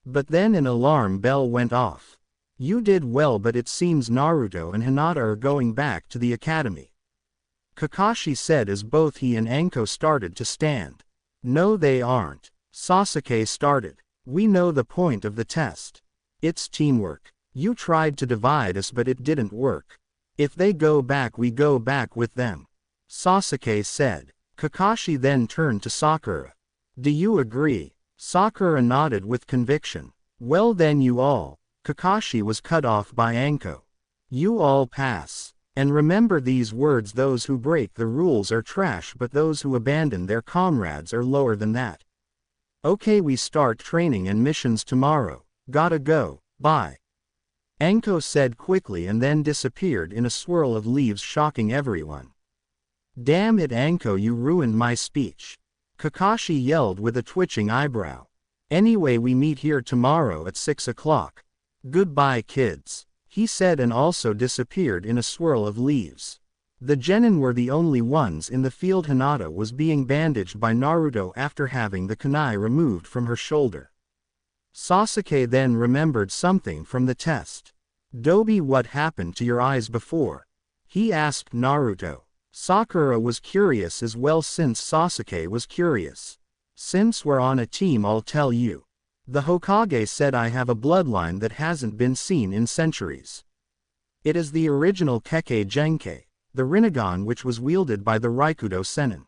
But then an alarm bell went off. You did well, but it seems Naruto and Hinata are going back to the academy, Kakashi said as both he and Anko started to stand. No, they aren't, Sasuke started. We know the point of the test. It's teamwork. You tried to divide us, but it didn't work. If they go back, we go back with them, Sasuke said. Kakashi then turned to Sakura. Do you agree? Sakura nodded with conviction. Well then, you all. Kakashi was cut off by Anko. You all pass. And remember these words: those who break the rules are trash, but those who abandon their comrades are lower than that. Okay, we start training and missions tomorrow. Gotta go, bye, Anko said quickly and then disappeared in a swirl of leaves, shocking everyone. Damn it, Anko, you ruined my speech, Kakashi yelled with a twitching eyebrow. Anyway, we meet here tomorrow at 6 o'clock. Goodbye, kids, he said and also disappeared in a swirl of leaves. The genin were the only ones in the field. Hinata was being bandaged by Naruto after having the kunai removed from her shoulder. Sasuke then remembered something from the test. Dobi, what happened to your eyes before? He asked Naruto. Sakura was curious as well, since Sasuke was curious. Since we're on a team, I'll tell you. The Hokage said I have a bloodline that hasn't been seen in centuries. It is the original Kekkei Genkei, the Rinnegan which was wielded by the Raikudo Sennin.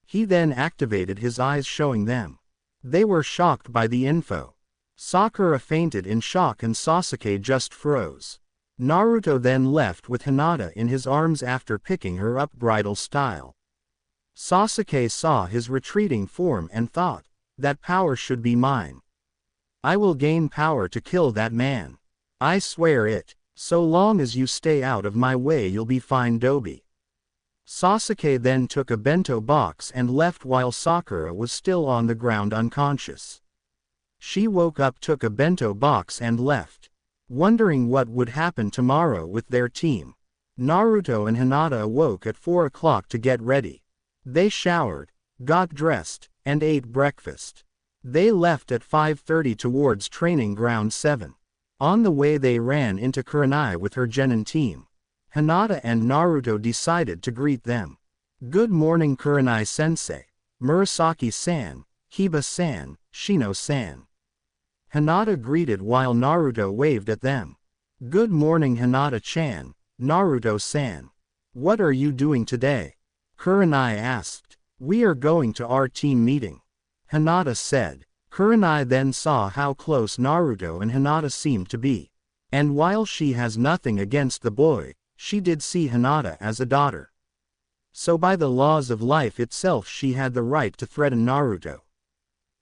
He then activated his eyes, showing them. They were shocked by the info. Sakura fainted in shock and Sasuke just froze. Naruto then left with Hinata in his arms after picking her up bridal style. Sasuke saw his retreating form and thought, that power should be mine. I will gain power to kill that man. I swear it. So long as you stay out of my way, you'll be fine, Dobi. Sasuke then took a bento box and left while Sakura was still on the ground unconscious. She woke up, took a bento box and left, wondering what would happen tomorrow with their team. Naruto and Hinata awoke at 4 o'clock to get ready. They showered, got dressed, and ate breakfast. They left at 5:30 towards Training Ground 7. On the way they ran into Kurenai with her genin team. Hinata and Naruto decided to greet them. Good morning, Kurenai-sensei, Murasaki-san, Kiba-san, Shino-san. Hinata greeted while Naruto waved at them. Good morning, Hinata-chan, Naruto-san. What are you doing today? Kurenai asked. We are going to our team meeting, Hinata said. Kurenai then saw how close Naruto and Hinata seemed to be. And while she has nothing against the boy, she did see Hinata as a daughter. So by the laws of life itself, she had the right to threaten Naruto.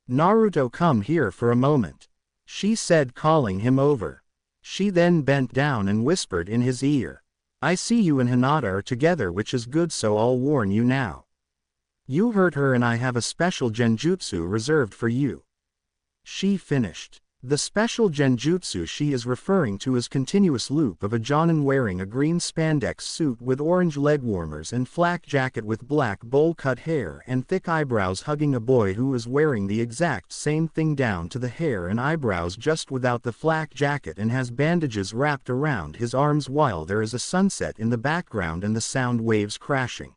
Naruto, come here for a moment, she said, calling him over. She then bent down and whispered in his ear. I see you and Hinata are together, which is good, so I'll warn you now. You hurt her and I have a special genjutsu reserved for you. She finished. The special genjutsu she is referring to is continuous loop of a jonin wearing a green spandex suit with orange leg warmers and flak jacket with black bowl-cut hair and thick eyebrows, hugging a boy who is wearing the exact same thing down to the hair and eyebrows, just without the flak jacket, and has bandages wrapped around his arms while there is a sunset in the background and the sound waves crashing.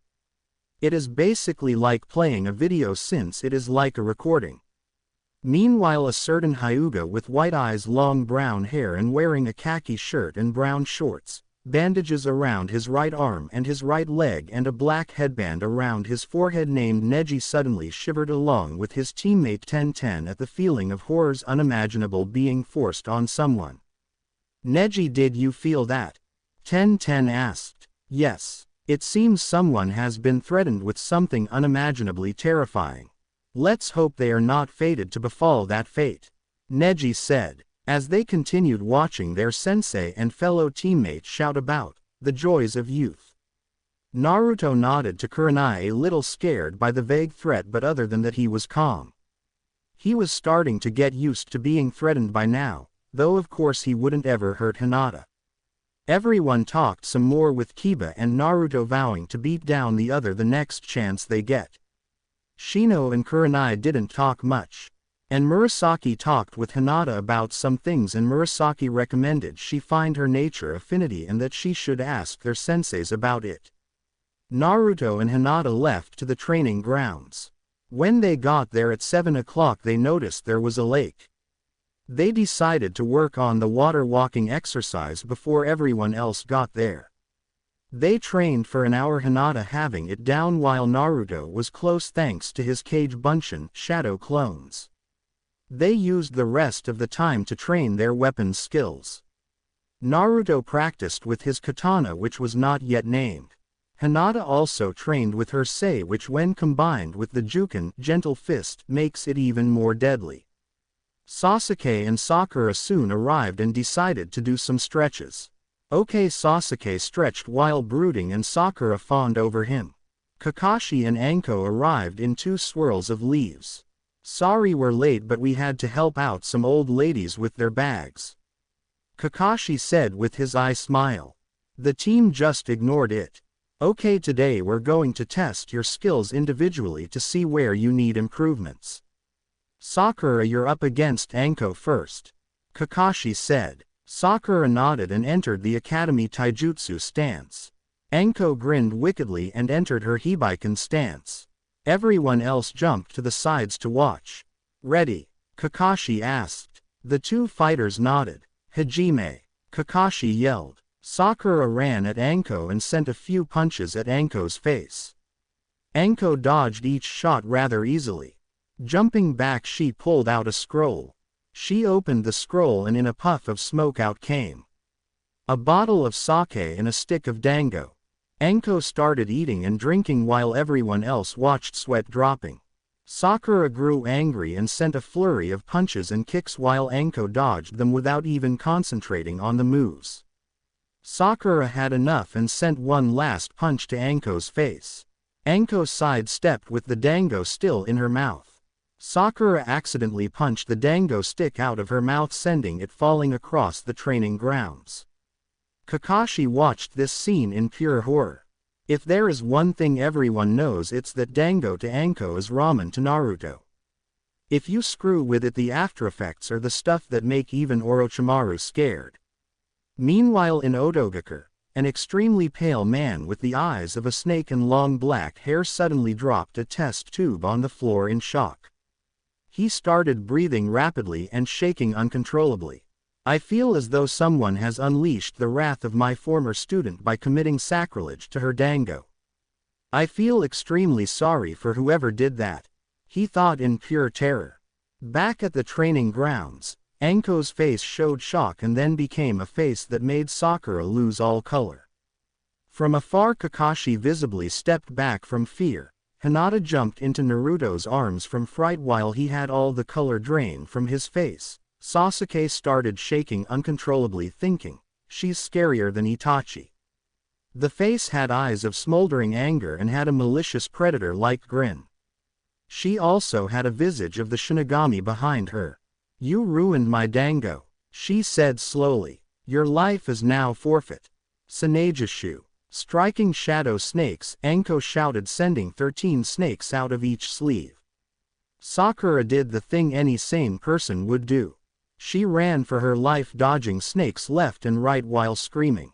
It is basically like playing a video, since it is like a recording. Meanwhile, a certain Hyuga with white eyes, long brown hair and wearing a khaki shirt and brown shorts, bandages around his right arm and his right leg and a black headband around his forehead, named Neji, suddenly shivered along with his teammate Tenten at the feeling of horrors unimaginable being forced on someone. Neji, did you feel that? Tenten asked. Yes. It seems someone has been threatened with something unimaginably terrifying. Let's hope they are not fated to befall that fate, Neji said, as they continued watching their sensei and fellow teammates shout about the joys of youth. Naruto nodded to Kurenai, a little scared by the vague threat, but other than that he was calm. He was starting to get used to being threatened by now, though of course he wouldn't ever hurt Hinata. Everyone talked some more, with Kiba and Naruto vowing to beat down the other the next chance they get. Shino and Kurenai didn't talk much. And Murasaki talked with Hinata about some things, and Murasaki recommended she find her nature affinity and that she should ask their senseis about it. Naruto and Hinata left to the training grounds. When they got there at 7 o'clock, they noticed there was a lake. They decided to work on the water walking exercise before everyone else got there. They trained for an hour, Hinata having it down while Naruto was close thanks to his Kage Bunshin shadow clones. They used the rest of the time to train their weapons skills. Naruto practiced with his katana, which was not yet named. Hinata also trained with her sei, which when combined with the Juken gentle fist makes it even more deadly. Sasuke and Sakura soon arrived and decided to do some stretches. Okay, Sasuke stretched while brooding and Sakura fawned over him. Kakashi and Anko arrived in 2 swirls of leaves. Sorry we're late, but we had to help out some old ladies with their bags, Kakashi said with his eye smile. The team just ignored it. Okay, today we're going to test your skills individually to see where you need improvements. Sakura, you're up against Anko first, Kakashi said. Sakura nodded and entered the academy taijutsu stance. Anko grinned wickedly and entered her Hibiken stance. Everyone else jumped to the sides to watch. Ready? Kakashi asked. The 2 fighters nodded. Hajime, Kakashi yelled. Sakura ran at Anko and sent a few punches at Anko's face. Anko dodged each shot rather easily. Jumping back, she pulled out a scroll. She opened the scroll and in a puff of smoke out came a bottle of sake and a stick of dango. Anko started eating and drinking while everyone else watched, sweat dropping. Sakura grew angry and sent a flurry of punches and kicks while Anko dodged them without even concentrating on the moves. Sakura had enough and sent one last punch to Anko's face. Anko sidestepped with the dango still in her mouth. Sakura accidentally punched the dango stick out of her mouth, sending it falling across the training grounds. Kakashi watched this scene in pure horror. If there is one thing everyone knows, it's that dango to Anko is ramen to Naruto. If you screw with it, the aftereffects are the stuff that make even Orochimaru scared. Meanwhile in Otogakure, an extremely pale man with the eyes of a snake and long black hair suddenly dropped a test tube on the floor in shock. He started breathing rapidly and shaking uncontrollably. I feel as though someone has unleashed the wrath of my former student by committing sacrilege to her dango. I feel extremely sorry for whoever did that, he thought in pure terror. Back at the training grounds, Anko's face showed shock and then became a face that made Sakura lose all color. From afar, Kakashi visibly stepped back from fear. Hinata jumped into Naruto's arms from fright while he had all the color drained from his face. Sasuke started shaking uncontrollably, thinking, she's scarier than Itachi. The face had eyes of smoldering anger and had a malicious predator-like grin. She also had a visage of the Shinigami behind her. You ruined my dango, she said slowly. Your life is now forfeit. Sanejishu. Striking shadow snakes, Anko shouted, sending 13 snakes out of each sleeve. Sakura did the thing any sane person would do. She ran for her life, dodging snakes left and right while screaming.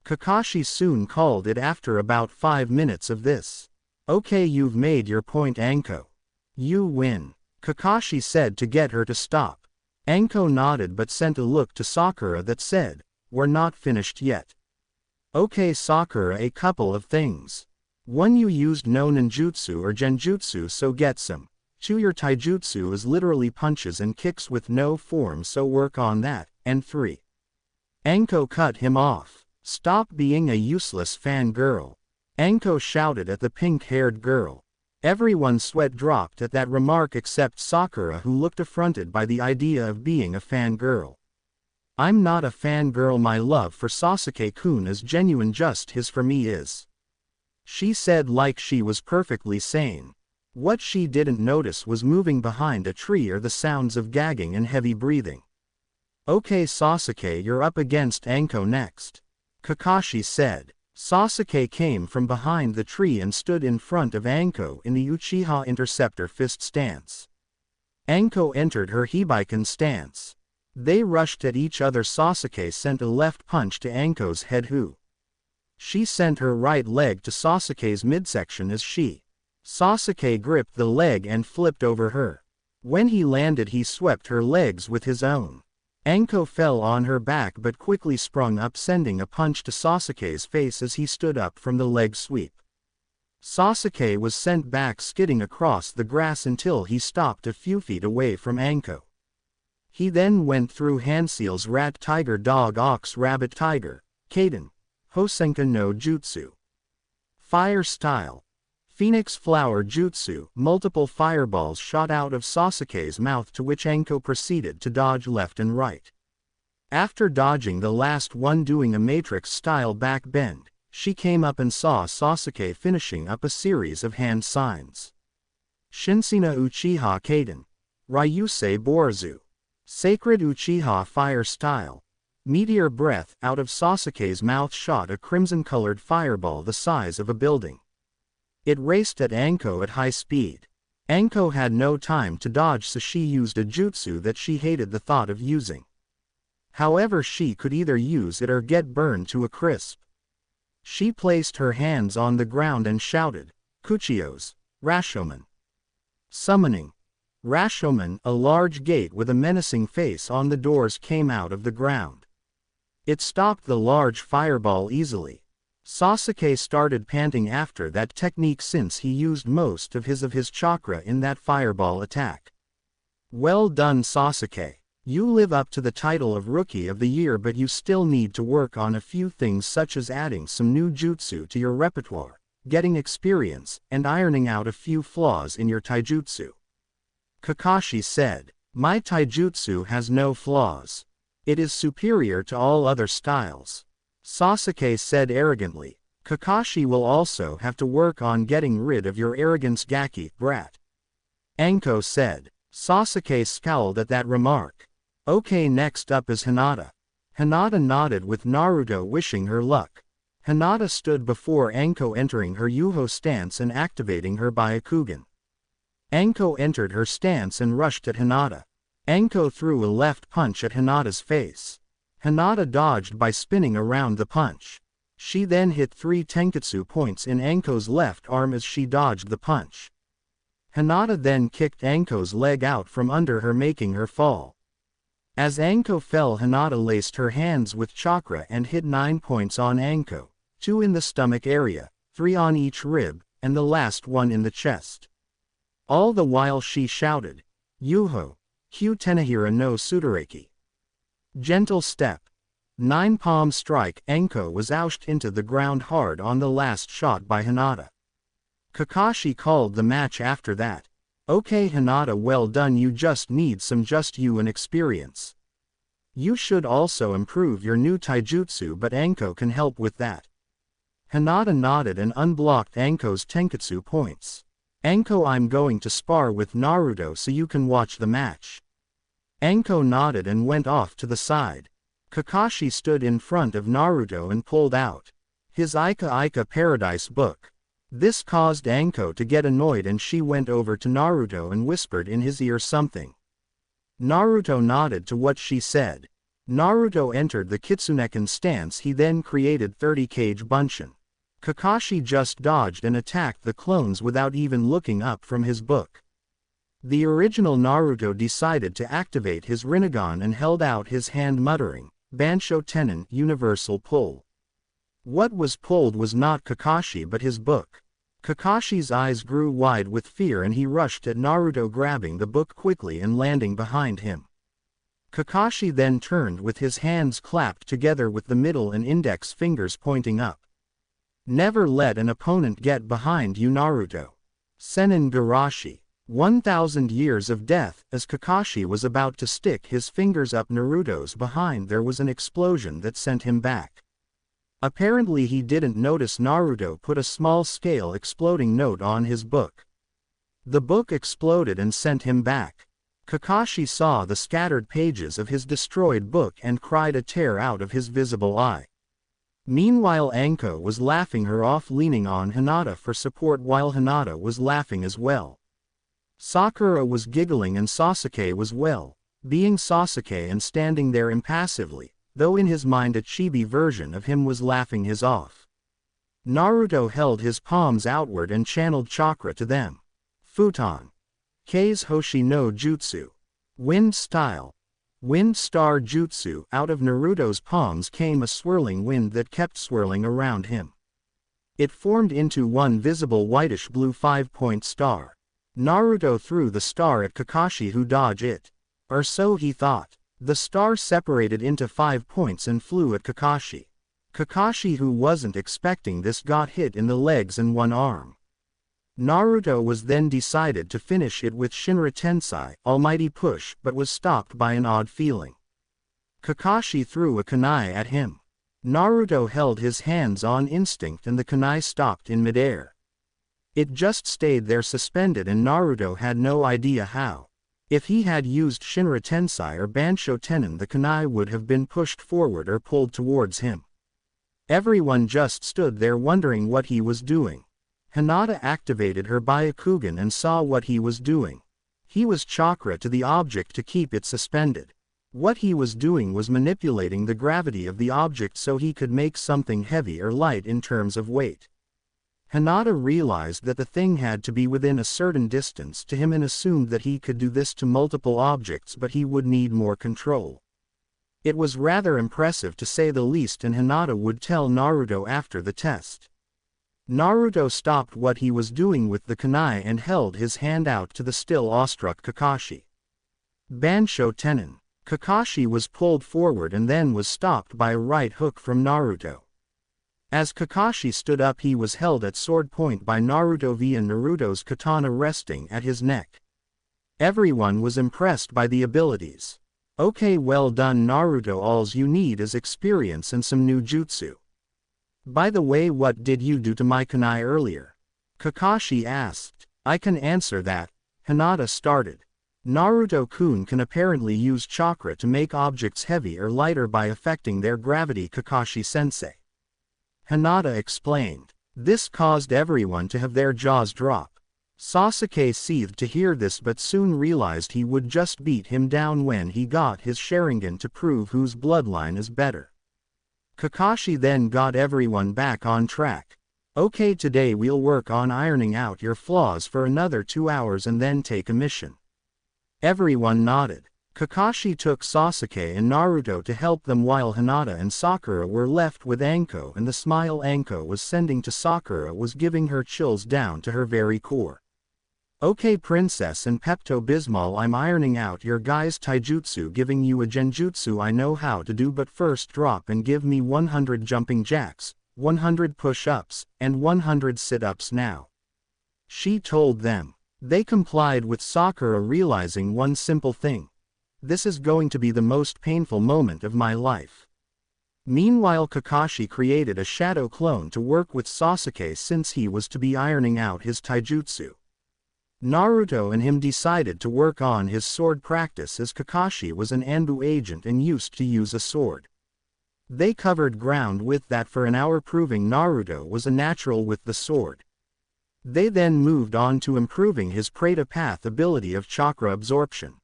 Kakashi soon called it after about 5 minutes of this. Okay, you've made your point, Anko. You win, Kakashi said to get her to stop. Anko nodded but sent a look to Sakura that said, we're not finished yet. Okay Sakura, a couple of things. 1. You used no ninjutsu or genjutsu, so get some. 2. Your taijutsu is literally punches and kicks with no form, so work on that. And 3. Anko cut him off. Stop being a useless fangirl, Anko shouted at the pink-haired girl. Everyone's sweat dropped at that remark except Sakura, who looked affronted by the idea of being a fangirl. I'm not a fangirl, my love for Sasuke-kun is genuine, just his for me is. she said like she was perfectly sane. What she didn't notice was moving behind a tree or the sounds of gagging and heavy breathing. Okay Sasuke, you're up against Anko next, Kakashi said. Sasuke came from behind the tree and stood in front of Anko in the Uchiha Interceptor fist stance. Anko entered her Hibiken stance. They rushed at each other. Sasuke sent a left punch to Anko's head. She sent her right leg to Sasuke's midsection as Sasuke gripped the leg and flipped over her. When he landed, he swept her legs with his own. Anko fell on her back but quickly sprung up, sending a punch to Sasuke's face as he stood up from the leg sweep. Sasuke was sent back skidding across the grass until he stopped a few feet away from Anko. He then went through Hanseal's rat tiger dog ox rabbit tiger, Kaden, Hosenka no Jutsu. Fire style. Phoenix flower jutsu. Multiple fireballs shot out of Sasuke's mouth, to which Anko proceeded to dodge left and right. After dodging the last one, doing a matrix-style back bend, she came up and saw Sasuke finishing up a series of hand signs. Shinsina Uchiha Kaden. Ryusei Boruzu. Sacred Uchiha fire style. Meteor breath. Out of Sasuke's mouth shot a crimson-colored fireball the size of a building. It raced at Anko at high speed. Anko had no time to dodge, so she used a jutsu that she hated the thought of using. However, she could either use it or get burned to a crisp. She placed her hands on the ground and shouted, "Kuchios, Rashomon." Summoning. Rashomon, a large gate with a menacing face on the doors, came out of the ground. It stopped the large fireball easily. Sasuke started panting after that technique since he used most of his chakra in that fireball attack. Well done Sasuke. You live up to the title of Rookie of the Year, but you still need to work on a few things such as adding some new jutsu to your repertoire, getting experience, and ironing out a few flaws in your taijutsu. Kakashi said, "My taijutsu has no flaws. It is superior to all other styles," Sasuke said arrogantly. Kakashi will also have to work on getting rid of your arrogance, Gaki, brat, Anko said. Sasuke scowled at that remark. Okay, next up is Hinata. Hinata nodded with Naruto wishing her luck. Hinata stood before Anko, entering her Yuho stance and activating her Byakugan. Anko entered her stance and rushed at Hinata. Anko threw a left punch at Hinata's face. Hinata dodged by spinning around the punch. She then hit 3 tenketsu points in Anko's left arm as she dodged the punch. Hinata then kicked Anko's leg out from under her, making her fall. As Anko fell, Hinata laced her hands with chakra and hit 9 points on Anko, 2 in the stomach area, 3 on each rib, and the last one in the chest. All the while she shouted, "Yuho, Hu Tenahira no Sudareki." Gentle step. 9 palm strike. Anko was ousted into the ground hard on the last shot by Hinata. Kakashi called the match after that. Okay Hinata, well done, you just need some just you and experience. You should also improve your new taijutsu, but Anko can help with that. Hinata nodded and unblocked Anko's tenketsu points. Anko, I'm going to spar with Naruto so you can watch the match. Anko nodded and went off to the side. Kakashi stood in front of Naruto and pulled out his Ika Ika Paradise book. This caused Anko to get annoyed, and she went over to Naruto and whispered in his ear something. Naruto nodded to what she said. Naruto entered the Kitsuneken stance. He then created 30 Kage Bunshin. Kakashi just dodged and attacked the clones without even looking up from his book. The original Naruto decided to activate his Rinnegan and held out his hand, muttering, "Bansho Tennen, Universal Pull." What was pulled was not Kakashi but his book. Kakashi's eyes grew wide with fear and he rushed at Naruto, grabbing the book quickly and landing behind him. Kakashi then turned with his hands clapped together with the middle and index fingers pointing up. Never let an opponent get behind you, Naruto. Senin Garashi. 1,000 years of death. As Kakashi was about to stick his fingers up Naruto's behind, there was an explosion that sent him back. Apparently he didn't notice Naruto put a small scale exploding note on his book. The book exploded and sent him back. Kakashi saw the scattered pages of his destroyed book and cried a tear out of his visible eye. Meanwhile Anko was laughing her off, leaning on Hinata for support while Hinata was laughing as well. Sakura was giggling and Sasuke was being Sasuke and standing there impassively, though in his mind a chibi version of him was laughing his off. Naruto held his palms outward and channeled chakra to them. Futon. Kei's Hoshi no Jutsu. Wind style. Wind star jutsu. Out of Naruto's palms came a swirling wind that kept swirling around him. It formed into one visible whitish-blue 5-point star. Naruto threw the star at Kakashi, who dodged it. Or so he thought. The star separated into 5 points and flew at Kakashi. Kakashi, who wasn't expecting this, got hit in the legs and one arm. Naruto was then decided to finish it with Shinra Tensei, Almighty Push, but was stopped by an odd feeling. Kakashi threw a kunai at him. Naruto held his hands on instinct and the kunai stopped in midair. It just stayed there suspended and Naruto had no idea how. If he had used Shinra Tensei or Bansho Tenin, the kunai would have been pushed forward or pulled towards him. Everyone just stood there wondering what he was doing. Hinata activated her Byakugan and saw what he was doing. He was chakra to the object to keep it suspended. What he was doing was manipulating the gravity of the object so he could make something heavy or light in terms of weight. Hinata realized that the thing had to be within a certain distance to him and assumed that he could do this to multiple objects, but he would need more control. It was rather impressive to say the least, and Hinata would tell Naruto after the test. Naruto stopped what he was doing with the kunai and held his hand out to the still awestruck Kakashi. Bansho Tenin. Kakashi was pulled forward and then was stopped by a right hook from Naruto. As Kakashi stood up, he was held at sword point by Naruto via Naruto's katana resting at his neck. Everyone was impressed by the abilities. Okay, well done Naruto, alls you need is experience and some new jutsu. By the way, what did you do to my kunai earlier? Kakashi asked. I can answer that. Hinata started. Naruto-kun can apparently use chakra to make objects heavy or lighter by affecting their gravity, Kakashi-sensei. Hinata explained. This caused everyone to have their jaws drop. Sasuke seethed to hear this but soon realized he would just beat him down when he got his Sharingan to prove whose bloodline is better. Kakashi then got everyone back on track. Okay, today we'll work on ironing out your flaws for another 2 hours and then take a mission. Everyone nodded. Kakashi took Sasuke and Naruto to help them while Hinata and Sakura were left with Anko, and the smile Anko was sending to Sakura was giving her chills down to her very core. Okay Princess and Pepto-Bismol, I'm ironing out your guys' taijutsu, giving you a genjutsu I know how to do, but first drop and give me 100 jumping jacks, 100 push-ups, and 100 sit-ups now. She told them. They complied with Sakura, realizing one simple thing. This is going to be the most painful moment of my life. Meanwhile Kakashi created a shadow clone to work with Sasuke since he was to be ironing out his taijutsu. Naruto and him decided to work on his sword practice as Kakashi was an Anbu agent and used to use a sword. They covered ground with that for an hour, proving Naruto was a natural with the sword. They then moved on to improving his Preta Path ability of chakra absorption.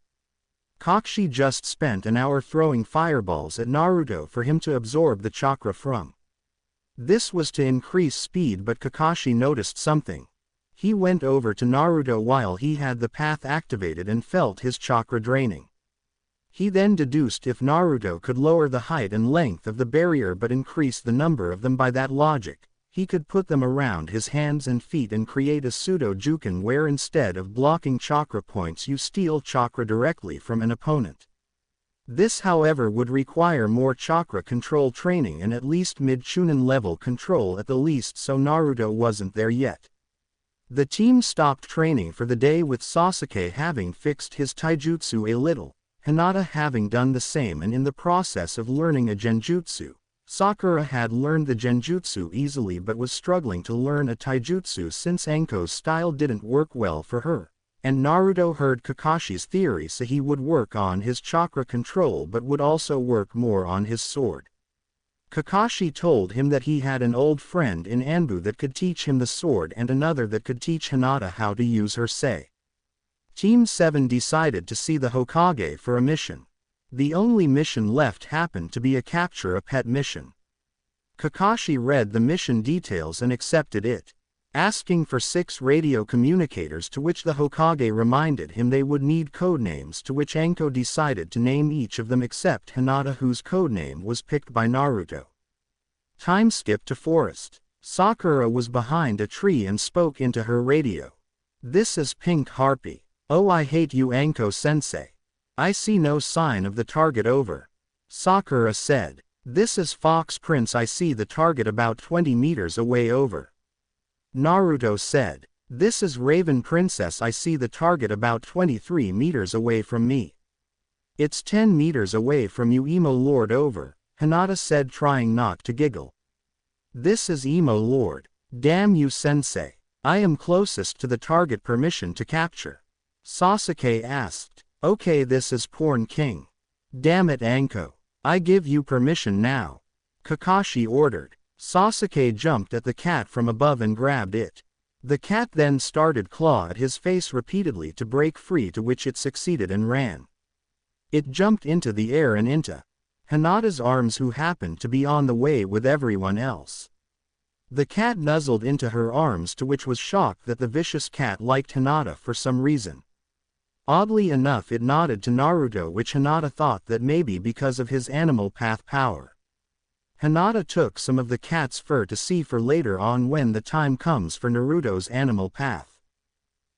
Kakashi just spent an hour throwing fireballs at Naruto for him to absorb the chakra from. This was to increase speed, but Kakashi noticed something. He went over to Naruto while he had the path activated and felt his chakra draining. He then deduced if Naruto could lower the height and length of the barrier but increase the number of them, by that logic, he could put them around his hands and feet and create a pseudo-juken where instead of blocking chakra points you steal chakra directly from an opponent. This however would require more chakra control training and at least mid-chunin level control at the least, so Naruto wasn't there yet. The team stopped training for the day, with Sasuke having fixed his taijutsu a little, Hinata having done the same and in the process of learning a genjutsu. Sakura had learned the genjutsu easily but was struggling to learn a taijutsu since Anko's style didn't work well for her. And Naruto heard Kakashi's theory, so he would work on his chakra control but would also work more on his sword. Kakashi told him that he had an old friend in Anbu that could teach him the sword and another that could teach Hinata how to use her sei. Team 7 decided to see the Hokage for a mission. The only mission left happened to be a capture a pet mission. Kakashi read the mission details and accepted it, asking for 6 radio communicators, to which the Hokage reminded him they would need codenames, to which Anko decided to name each of them except Hinata, whose codename was picked by Naruto. Time skip to forest. Sakura was behind a tree and spoke into her radio. "This is Pink Harpy. Oh, I hate you, Anko-sensei. I see no sign of the target over." Sakura said. "This is Fox Prince. I see the target about 20 meters away over." Naruto said. "This is Raven Princess. I see the target about 23 meters away from me." "It's 10 meters away from you, Emo Lord, over," Hinata said, trying not to giggle. "This is Emo Lord. Damn you, sensei. I am closest to the target. Permission to capture?" Sasuke asked. "Okay, this is Porn King." "Damn it, Anko. I give you permission now," Kakashi ordered. Sasuke jumped at the cat from above and grabbed it. The cat then started claw at his face repeatedly to break free, to which it succeeded and ran. It jumped into the air and into Hinata's arms, who happened to be on the way with everyone else. The cat nuzzled into her arms, to which was shocked that the vicious cat liked Hinata for some reason. Oddly enough, it nodded to Naruto, which Hinata thought that maybe because of his animal path power. Hinata took some of the cat's fur to see for later on when the time comes for Naruto's animal path.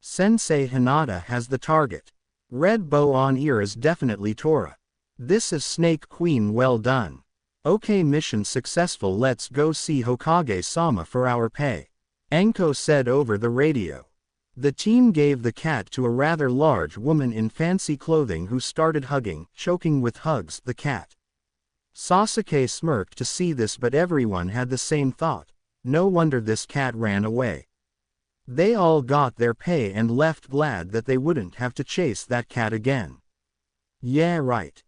"Sensei, Hinata has the target. Red bow on ear is definitely Tora. This is Snake Queen. Well done. Okay, mission successful. Let's go see Hokage-sama for our pay," Anko said over the radio. The team gave the cat to a rather large woman in fancy clothing, who started hugging, choking with hugs, the cat. Sasuke smirked to see this, but everyone had the same thought. No wonder this cat ran away. They all got their pay and left, glad that they wouldn't have to chase that cat again. Yeah, right.